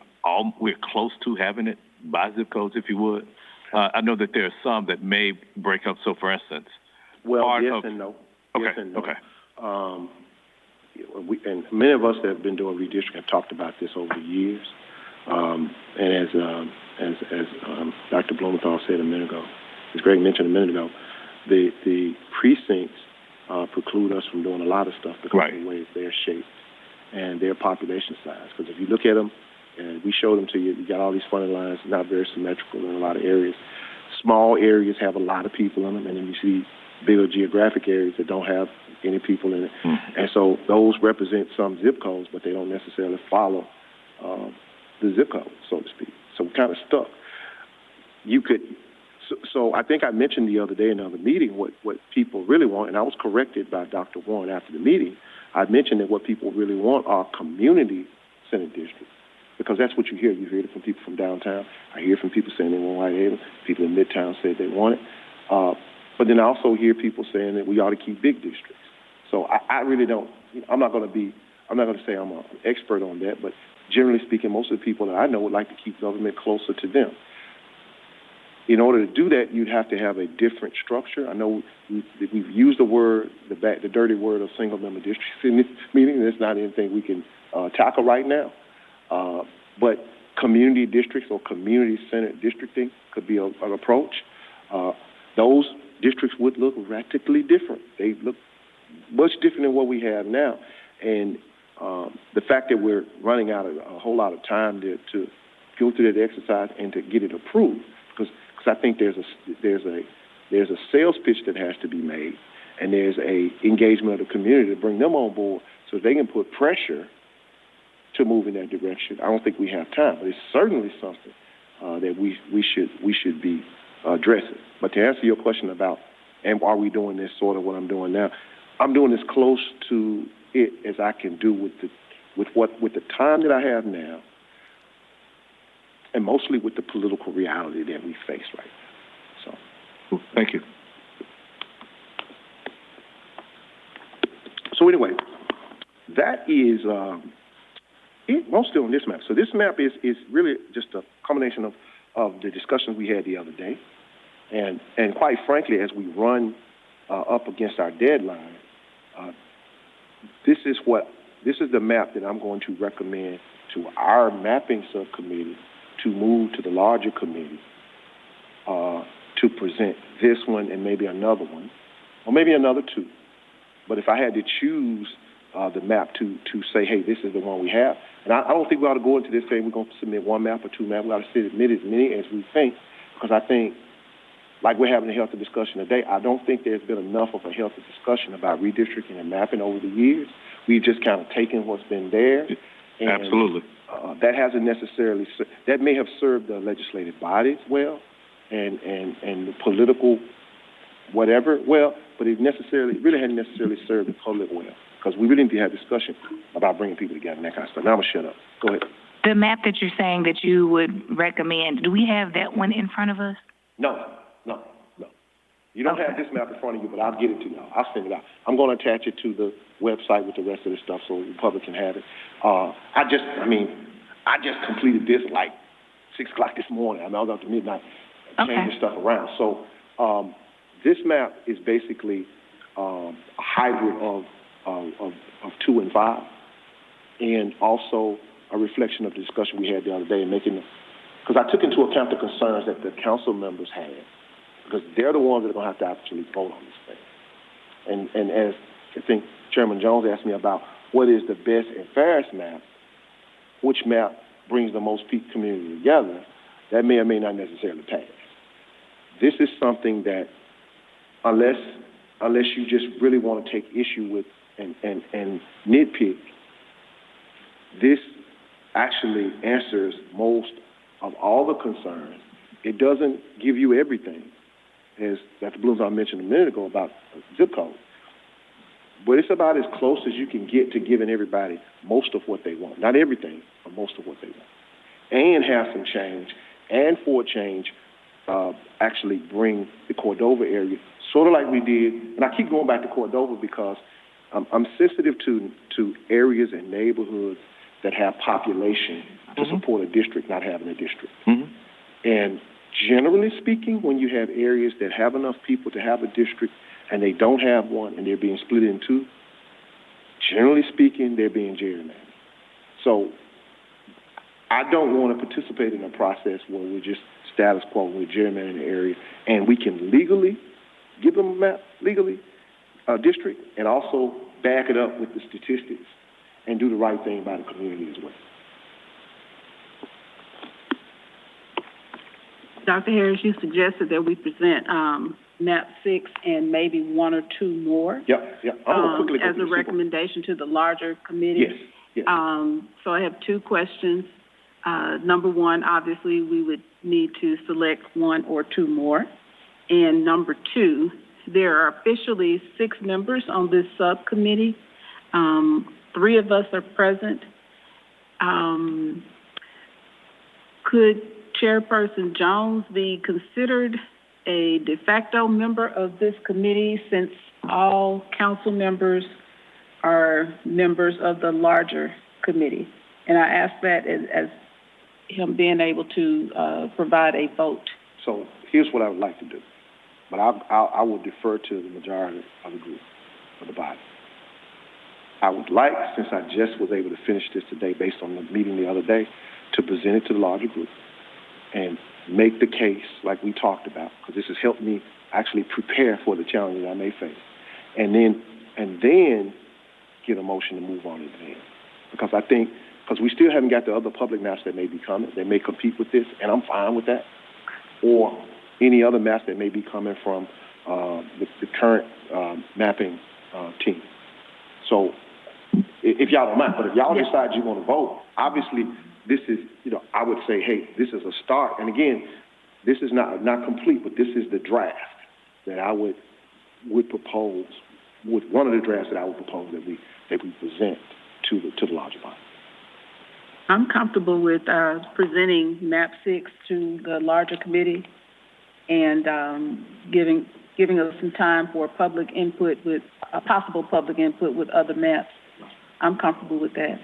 close to having it by zip codes, if you would? I know that there are some that may break up. So, for instance, yes and no. Okay. Yes and no. Okay. And many of us that have been doing redistricting have talked about this over the years. And as Dr. Blumenthal said a minute ago, as Greg mentioned a minute ago, the precincts preclude us from doing a lot of stuff because of the way they're shaped and their population size. Because if you look at them, and we showed them to you, you got all these funny lines, not very symmetrical in a lot of areas. Small areas have a lot of people in them, and then you see bigger geographic areas that don't have any people in it. Mm-hmm. And so those represent some zip codes, but they don't necessarily follow the zip code, so to speak. So we're kind of stuck. So I think I mentioned the other day in another meeting what people really want, and I was corrected by Dr. Warren after the meeting. I mentioned that what people really want are community center districts, because that's what you hear. You hear it from people from downtown. I hear from people saying they want Whitehaven. People in Midtown said they want it. But then I also hear people saying that we ought to keep big districts. So I really don't. I'm not going to say I'm an expert on that, but generally speaking, most of the people that I know would like to keep government closer to them. In order to do that, you'd have to have a different structure. I know we've used the word, the dirty word of single-member districts in this meeting. That's not anything we can tackle right now. But community districts or community-centered districting could be an approach. those districts would look radically different. They look much different than what we have now. And the fact that we're running out of a whole lot of time to go through that exercise and to get it approved, because I think there's a sales pitch that has to be made, and there's a engagement of the community to bring them on board so they can put pressure to move in that direction. I don't think we have time, but it's certainly something that we should be addressing. But to answer your question about, and are we doing this sort of what I'm doing now, I'm doing as close to it as I can do with the time that I have now, and mostly with the political reality that we face right now. So, thank you. So anyway, that is it mostly on this map. So this map is really just a combination of the discussions we had the other day, and quite frankly, as we run up against our deadline, this is the map that I'm going to recommend to our mapping subcommittee to move to the larger committee to present this one and maybe another one, or maybe another two. But if I had to choose the map to say, hey, this is the one we have, and I don't think we ought to go into this saying we're going to submit one map or two maps. We ought to submit as many as we think, because I think, like we're having a healthy discussion today, I don't think there's been enough of a healthy discussion about redistricting and mapping over the years. We've just kind of taken what's been there. And, absolutely. That hasn't necessarily, that may have served the legislative bodies well and the political whatever well, but it really hadn't necessarily served the public well, because we really need to have discussion about bringing people together and that kind of stuff. Now I'm going to shut up. Go ahead. The map that you're saying that you would recommend, do we have that one in front of us? No. You don't have this map in front of you, but I'll get it to y'all. I'll send it out. I'm going to attach it to the website with the rest of the stuff so the public can have it. I just completed this like 6 o'clock this morning. I was up to midnight changing stuff around. So this map is basically a hybrid of 2 and 5, and also a reflection of the discussion we had the other day, and because I took into account the concerns that the council members had, because they're the ones that are going to have to actually vote on this thing. And as I think Chairman Jones asked me about what is the best and fairest map, which map brings the most community together, that may or may not necessarily pass. This is something that, unless you just really want to take issue with and nitpick, this actually answers most of all the concerns. It doesn't give you everything, as Dr. Blumenthal mentioned a minute ago about zip code, but it's about as close as you can get to giving everybody most of what they want. Not everything, but most of what they want. And have some change, and for a change, actually bring the Cordova area, sort of like we did, and I keep going back to Cordova because I'm sensitive to areas and neighborhoods that have population to support a district not having a district. And generally speaking, when you have areas that have enough people to have a district and they don't have one and they're being split in two, generally speaking, they're being gerrymandered. So I don't want to participate in a process where we're just status quo, we're gerrymandering the area, and we can legally give them a map, a district, and also back it up with the statistics and do the right thing by the community as well. Dr. Harris, you suggested that we present map 6 and maybe 1 or 2 more. Yep. I'm quickly as a recommendation to the larger committee. Yes. So I have 2 questions. Number 1, obviously, we would need to select 1 or 2 more. And number 2, there are officially 6 members on this subcommittee. 3 of us are present. Could Chairperson Jones be considered a de facto member of this committee, since all council members are members of the larger committee? And I ask that as him being able to provide a vote. So here's what I would like to do, but I will defer to the majority of the group, of the body. I would like, since I just was able to finish this today based on the meeting the other day, to present it to the larger group. and make the case like we talked about, because this has helped me actually prepare for the challenges I may face, and then get a motion to move on it then. Because I think, because we still haven't got the other public maps that may be coming, that may compete with this, and I'm fine with that, or any other maps that may be coming from the current mapping team. So if y'all don't mind, but if y'all decide you want to vote, obviously this is, I would say, hey, this is a start. And again, this is not complete, but this is the draft that I would propose, with one of the drafts that I would propose that we present to the larger body. I'm comfortable with presenting map 6 to the larger committee and giving us some time for public input with possible public input with other maps. I'm comfortable with that.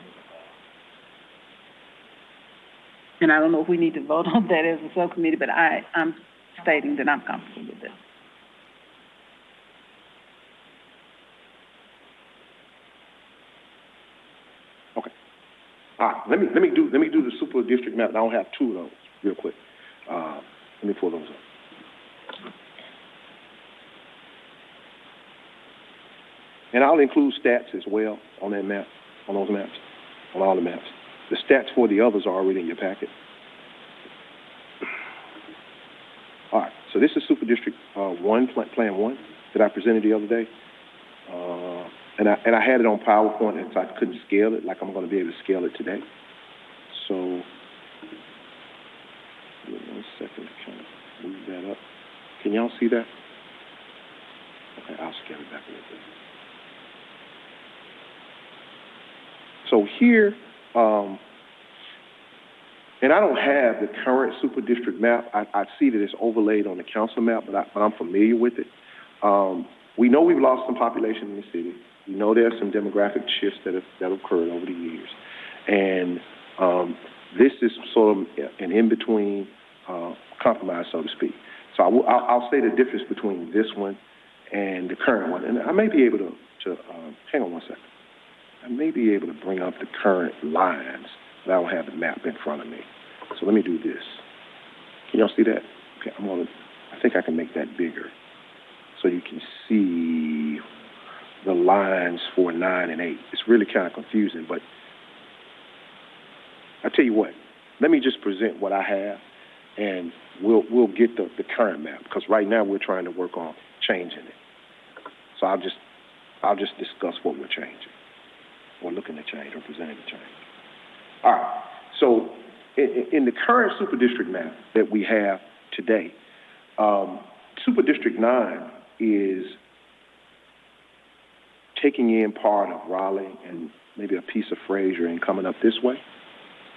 And I don't know if we need to vote on that as a subcommittee, but I'm stating that I'm comfortable with that. Okay. All right. Let me do the super district map. I don't have two of those real quick. Let me pull those up. And I'll include stats as well on that map, on those maps, on all the maps. The stats for the others are already in your packet. All right, so this is Super District 1, Plan 1, that I presented the other day. And I had it on PowerPoint, and so I couldn't scale it like I'm going to be able to scale it today. So, wait 1 second to kind of move that up. Can y'all see that? Okay, I'll scale it back a little bit. So here, and I don't have the current super district map. I see that it's overlaid on the council map, but I'm familiar with it. We know we've lost some population in the city. We know there are some demographic shifts that have occurred over the years. And this is sort of an in-between compromise, so to speak. So I'll say the difference between this one and the current one. And I may be able to hang on 1 second. I may be able to bring up the current lines, but I don't have the map in front of me. So let me do this. Can y'all see that? Okay, I think I can make that bigger so you can see the lines for 9 and 8. It's really kind of confusing, but I tell you what, let me just present what I have, and we'll get the current map, because right now we're trying to work on changing it. So I'll just discuss what we're changing, or looking to change, or presenting to change. All right. So in the current super district map that we have today, Super District 9 is taking in part of Raleigh and maybe a piece of Fraser and coming up this way.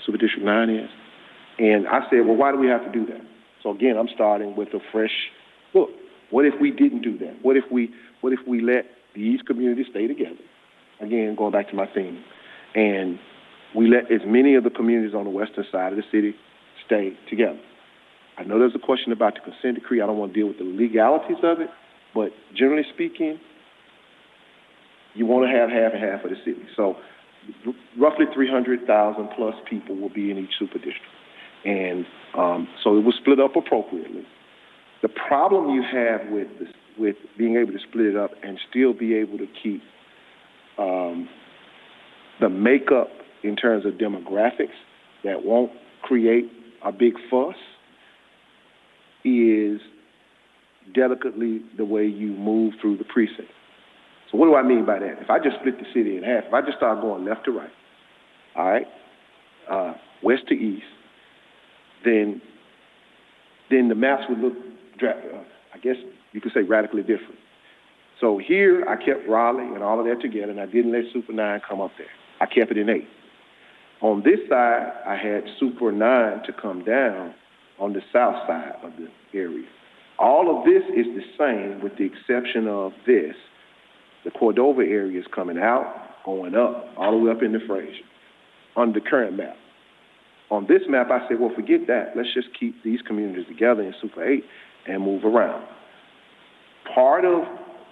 Super District 9 is. And I said, well, why do we have to do that? So again, I'm starting with a fresh look. What if we didn't do that? What if we let these communities stay together? Again, going back to my theme. And we let as many of the communities on the western side of the city stay together. I know there's a question about the consent decree. I don't want to deal with the legalities of it, but generally speaking, you want to have half and half of the city. So roughly 300,000 plus people will be in each super district. And so it was split up appropriately. The problem you have with being able to split it up and still be able to keep the makeup in terms of demographics that won't create a big fuss is delicately the way you move through the precinct. So what do I mean by that? If I just split the city in half, if I just start going left to right, all right, west to east, then the maps would look, I guess you could say, radically different. So here I kept Raleigh and all of that together, and I didn't let Super 9 come up there. I kept it in 8. On this side, I had Super 9 to come down on the south side of the area. All of this is the same with the exception of this. The Cordova area is coming out, going up, all the way up into Fraser on the current map. On this map, I said, well, forget that. Let's just keep these communities together in Super 8 and move around. Part of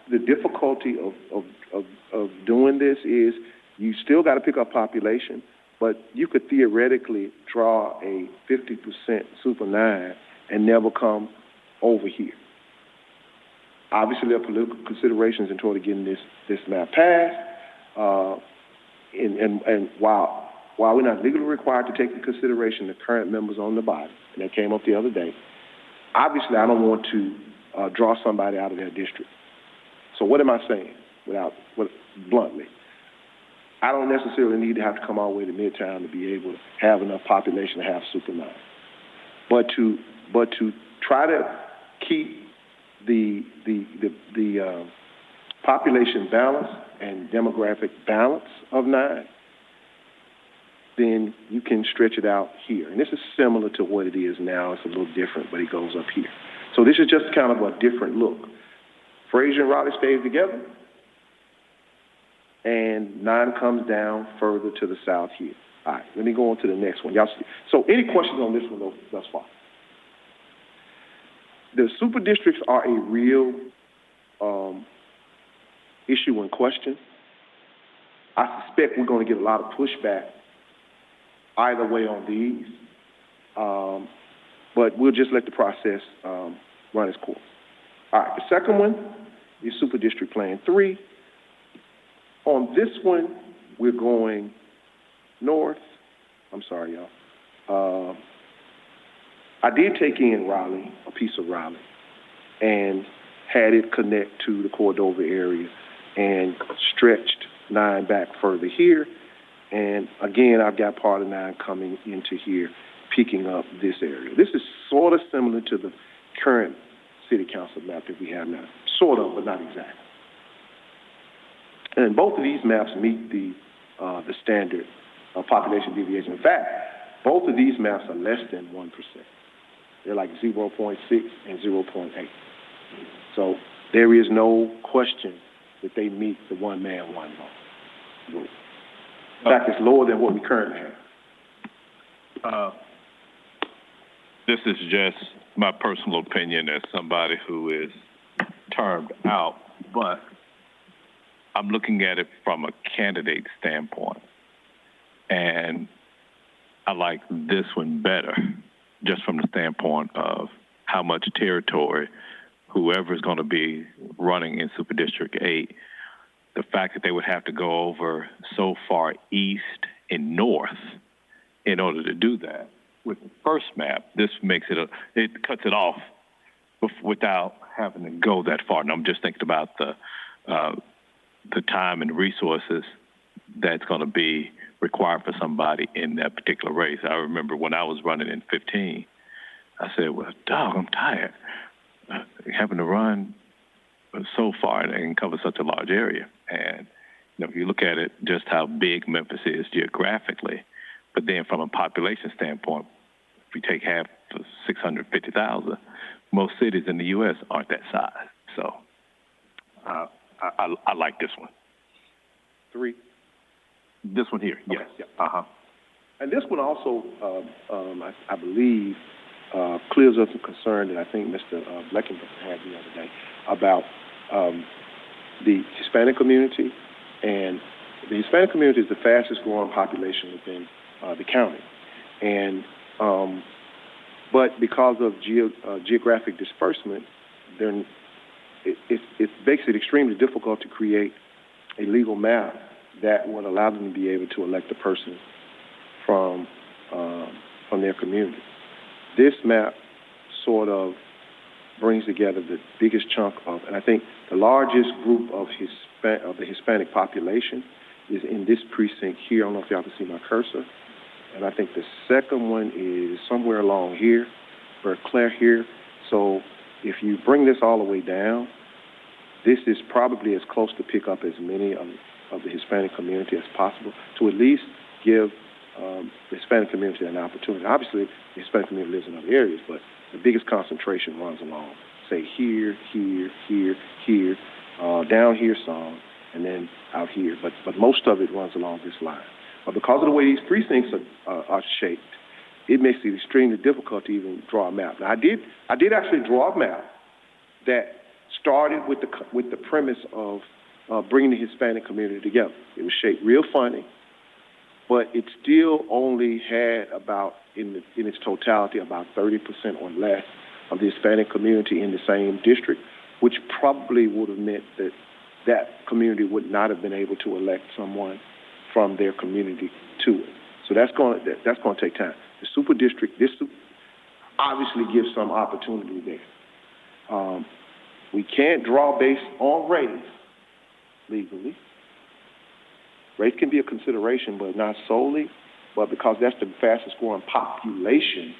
the difficulty of doing this is you still got to pick up population, but you could theoretically draw a 50% Super 9 and never come over here. Obviously, there are political considerations in toward getting this map passed, and while we're not legally required to take into consideration the current members on the body, and that came up the other day, obviously I don't want to draw somebody out of their district. So what am I saying? Bluntly, I don't necessarily need to have to come all the way to Midtown to be able to have enough population to have Super 9. But to try to keep the population balance and demographic balance of 9, then you can stretch it out here. And this is similar to what it is now. It's a little different, but it goes up here. So this is just kind of a different look. Fraser and Raleigh stays together, and 9 comes down further to the south here. All right, let me go on to the next one. Y'all see. So any questions on this one thus far? The super districts are a real issue and question. I suspect we're going to get a lot of pushback either way on these, but we'll just let the process run its course. All right, the second one is Super District Plan 3. On this one, we're going north. I'm sorry, y'all. I did take in Raleigh, a piece of Raleigh, and had it connect to the Cordova area and stretched 9 back further here. And again, I've got part of 9 coming into here, picking up this area. This is sort of similar to the current city council map that we have now. Sort of, but not exactly. And both of these maps meet the standard population deviation. In fact, both of these maps are less than 1%. They're like 0.6 and 0.8. So there is no question that they meet the one man, one vote. In fact, it's lower than what we currently have. This is just my personal opinion as somebody who is termed out, but I'm looking at it from a candidate standpoint, and I like this one better, just from the standpoint of how much territory whoever is going to be running in Super District 8, the fact that they would have to go over so far east and north in order to do that. With the first map, this makes it it cuts it off without having to go that far. And I'm just thinking about the time and resources that's going to be required for somebody in that particular race. I remember when I was running in 15, I said, well, dog, I'm tired. Having to run so far and cover such a large area. And, you know, if you look at it, just how big Memphis is geographically, but then from a population standpoint, if you take half of 650,000, most cities in the U.S. aren't that size. So I like this one. 3. This one here, yes. Okay, yeah. Uh-huh. And this one also, I believe, clears up some concern that I think Mr. Bleckenberg had the other day about the Hispanic community. And the Hispanic community is the fastest growing population within the county. And but because of geographic disbursement, it makes it extremely difficult to create a legal map that would allow them to be able to elect a person from their community. This map sort of brings together the biggest chunk of, and I think the largest group of the Hispanic population is in this precinct here. I don't know if y'all can see my cursor. And I think the second one is somewhere along here, Berkeley here. So if you bring this all the way down, this is probably as close to pick up as many of the Hispanic community as possible to at least give the Hispanic community an opportunity. Obviously, the Hispanic community lives in other areas, but the biggest concentration runs along, say, here, down here some, and then out here. But most of it runs along this line. But because of the way these precincts are shaped, it makes it extremely difficult to even draw a map. Now, I did actually draw a map that started with the premise of bringing the Hispanic community together. It was shaped real funny, but it still only had about, in its totality, about 30% or less of the Hispanic community in the same district, which probably would have meant that that community would not have been able to elect someone from their community to it. So that's going to take time. The super district, obviously gives some opportunity there. We can't draw based on race legally. Race can be a consideration, but not solely. But because that's the fastest growing population,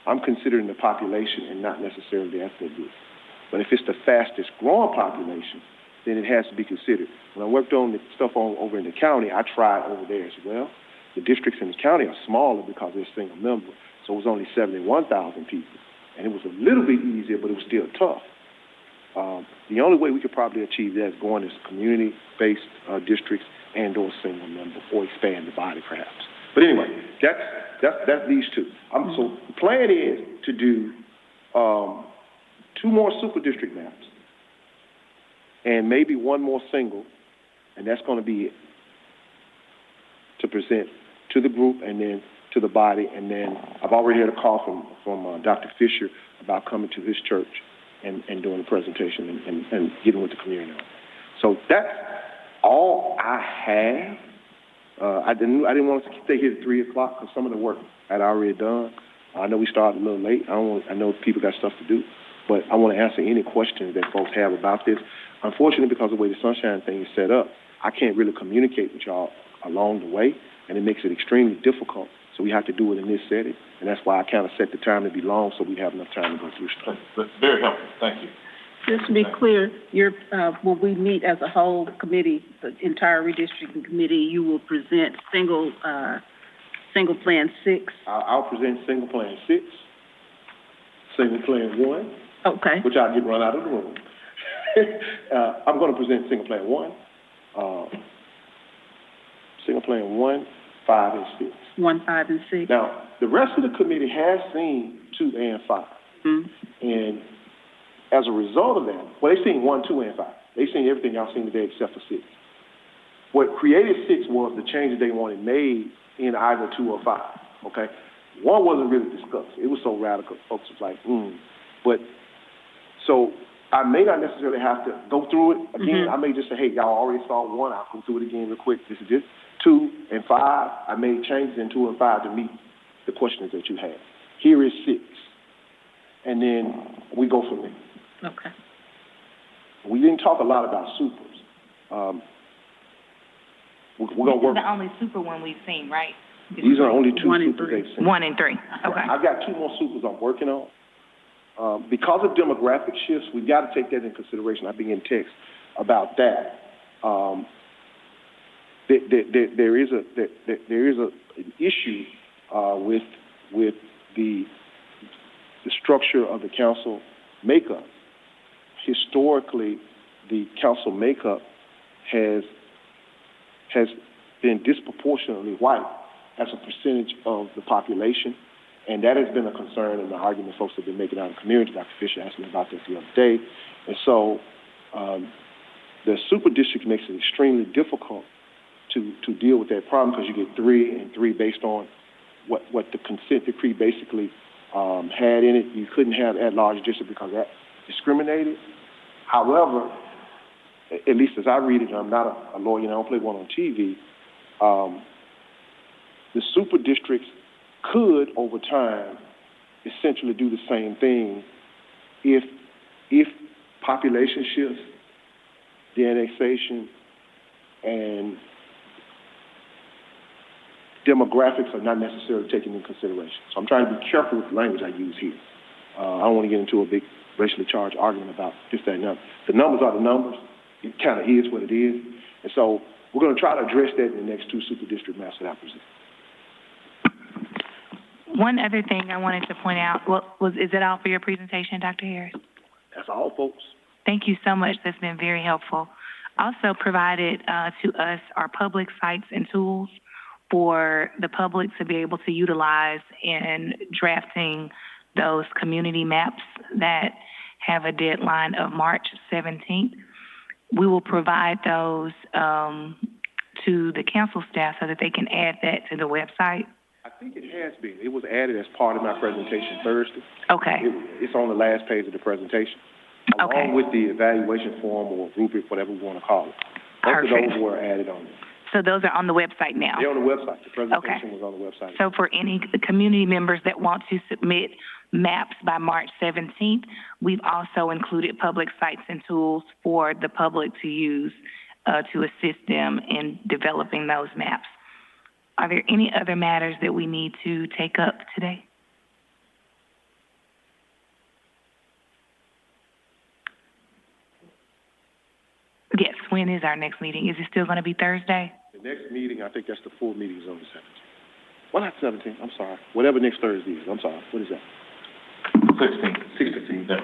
I'm considering the population and not necessarily the ethnic group. But if it's the fastest growing population, then it has to be considered. When I worked on the stuff over in the county, I tried over there as well. The districts in the county are smaller because they're a single member, so it was only 71,000 people. And it was a little bit easier, but it was still tough. The only way we could probably achieve that is going to community-based districts and or single member, or expand the body perhaps. But anyway, that's these two. So the plan is to do 2 more super district maps and maybe 1 more single, and that's going to be it, to present to the group and then to the body. And then I've already had a call from Dr. Fisher about coming to his church and doing a presentation and getting with the community on it. So that's all I have. I didn't want to stay here at 3 o'clock because some of the work I'd already done. I know we started a little late. I know people got stuff to do, but I want to answer any questions that folks have about this. Unfortunately, because of the way the Sunshine thing is set up, I can't really communicate with y'all along the way, and it makes it extremely difficult. So we have to do it in this setting, and that's why I kind of set the time to be long so we have enough time to go through stuff. That's very helpful. Thank you. Just to be clear, when we meet as a whole committee, the entire redistricting committee, you will present single plan 6. I'll present single plan 6, single plan 1. Okay. Which I'll get run out of the room. I'm going to present single plan 1, single plan 1, 5, and 6. 1, 5, and 6. Now, the rest of the committee has seen 2 and 5. Mm-hmm. And as a result of that, well, they've seen 1, 2, and 5. They've seen everything y'all seen today except for 6. What created 6 was the changes they wanted made in either 2 or 5, okay? 1 wasn't really discussed. It was so radical, folks was like, But, so I may not necessarily have to go through it again. Mm-hmm. I may just say, hey, y'all already saw 1. I'll go through it again real quick. This is just 2 and 5. I made changes in 2 and 5 to meet the questions that you had. Here is 6. And then we go from there. Okay. We didn't talk a lot about supers. We're going to work. This is the only super one we've seen, right? These are only 2 supers they've seen. 1 and 3. Okay. I've got 2 more supers I'm working on. Because of demographic shifts, we've got to take that into consideration. I've been getting texts about that. There is an issue with the structure of the council makeup. Historically, the council makeup has been disproportionately white as a percentage of the population, and that has been a concern and the argument folks have been making out in the community. Dr. Fisher asked me about this the other day, and so the super district makes it extremely difficult to deal with that problem because you get 3 and 3 based on what the consent decree basically had in it. You couldn't have at-large district because that discriminated. However, at least as I read it, and I'm not a lawyer and I don't play one on TV, the super districts could, over time, essentially do the same thing if population shifts, de-annexation, and demographics are not necessarily taken into consideration. So I'm trying to be careful with the language I use here. I don't want to get into a big racially charged argument about this, that, and that. The numbers are the numbers. It kind of is what it is. And so we're going to try to address that in the next 2 super district maps that I present. One other thing I wanted to point out, is it all for your presentation, Dr. Harris? That's all, folks. Thank you so much. That's been very helpful. Also provided to us are public sites and tools for the public to be able to utilize in drafting those community maps that have a deadline of March 17th. We will provide those to the council staff so that they can add that to the website? I think it has been. It was added as part of my presentation Thursday. Okay. It's on the last page of the presentation, Okay. along with the evaluation form or rubric, whatever we want to call it. Both of Perfect. those were added on there. So those are on the website now? They're on the website. The presentation was on the website. So for any community members that want to submit maps by March 17th, we've also included public sites and tools for the public to use to assist them in developing those maps. Are there any other matters that we need to take up today? Yes, when is our next meeting? Is it still going to be Thursday? The next meeting, I think that's the full meeting, is on the 17th. Well, not 17th, I'm sorry. Whatever next Thursday is, I'm sorry. What is that? 16th. Yeah.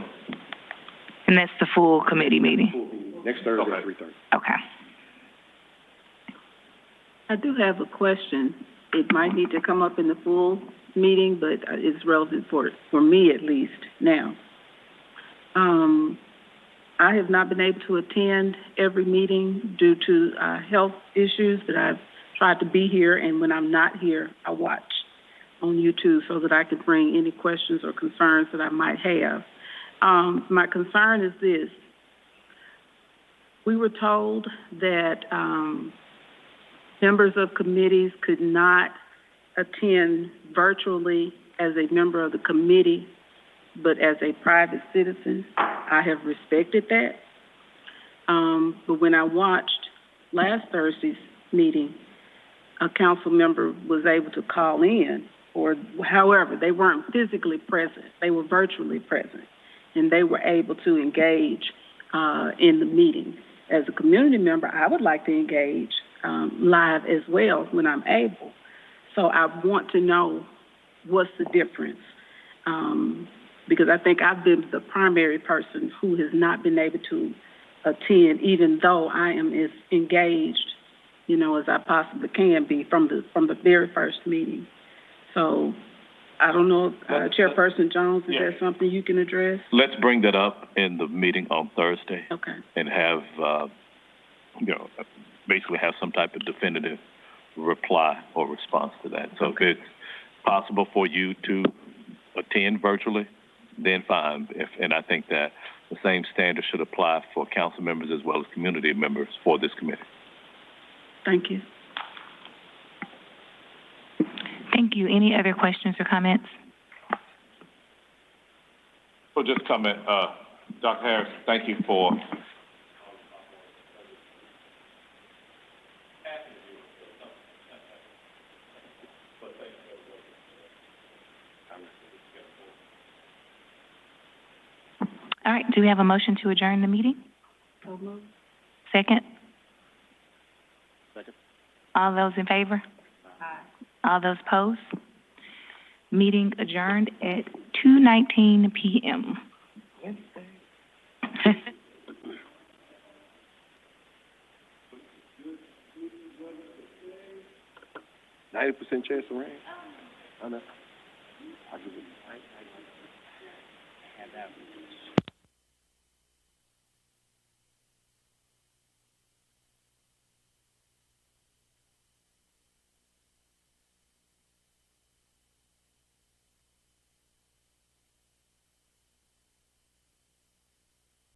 And that's the full committee meeting? Full meeting, next Thursday at 3:30. Okay. I do have a question. It might need to come up in the full meeting, but it's relevant for me at least now. I have not been able to attend every meeting due to health issues, but I've tried to be here, and when I'm not here, I watch on YouTube so that I can bring any questions or concerns that I might have. My concern is this. We were told that members of committees could not attend virtually as a member of the committee, but as a private citizen. I have respected that. But when I watched last Thursday's meeting, a council member was able to call in, or however, they weren't physically present. They were virtually present, and they were able to engage in the meeting. As a community member, I would like to engage live as well when I'm able. So I want to know what's the difference. Because I think I've been the primary person who has not been able to attend, even though I am as engaged, as I possibly can be from the very first meeting. So I don't know, Chairperson Jones, is that something you can address? Let's bring that up in the meeting on Thursday. Okay. And have, basically have some type of definitive reply or response to that. So if it's possible for you to attend virtually, then fine. And I think that the same standard should apply for council members as well as community members for this committee. Thank you. Thank you. Any other questions or comments? So just comment, Dr. Harris, thank you for All right. Do we have a motion to adjourn the meeting? So moved. Second? Second. All those in favor? Aye. All those opposed? Meeting adjourned at 2:19 p.m. 90% chance of rain. I know.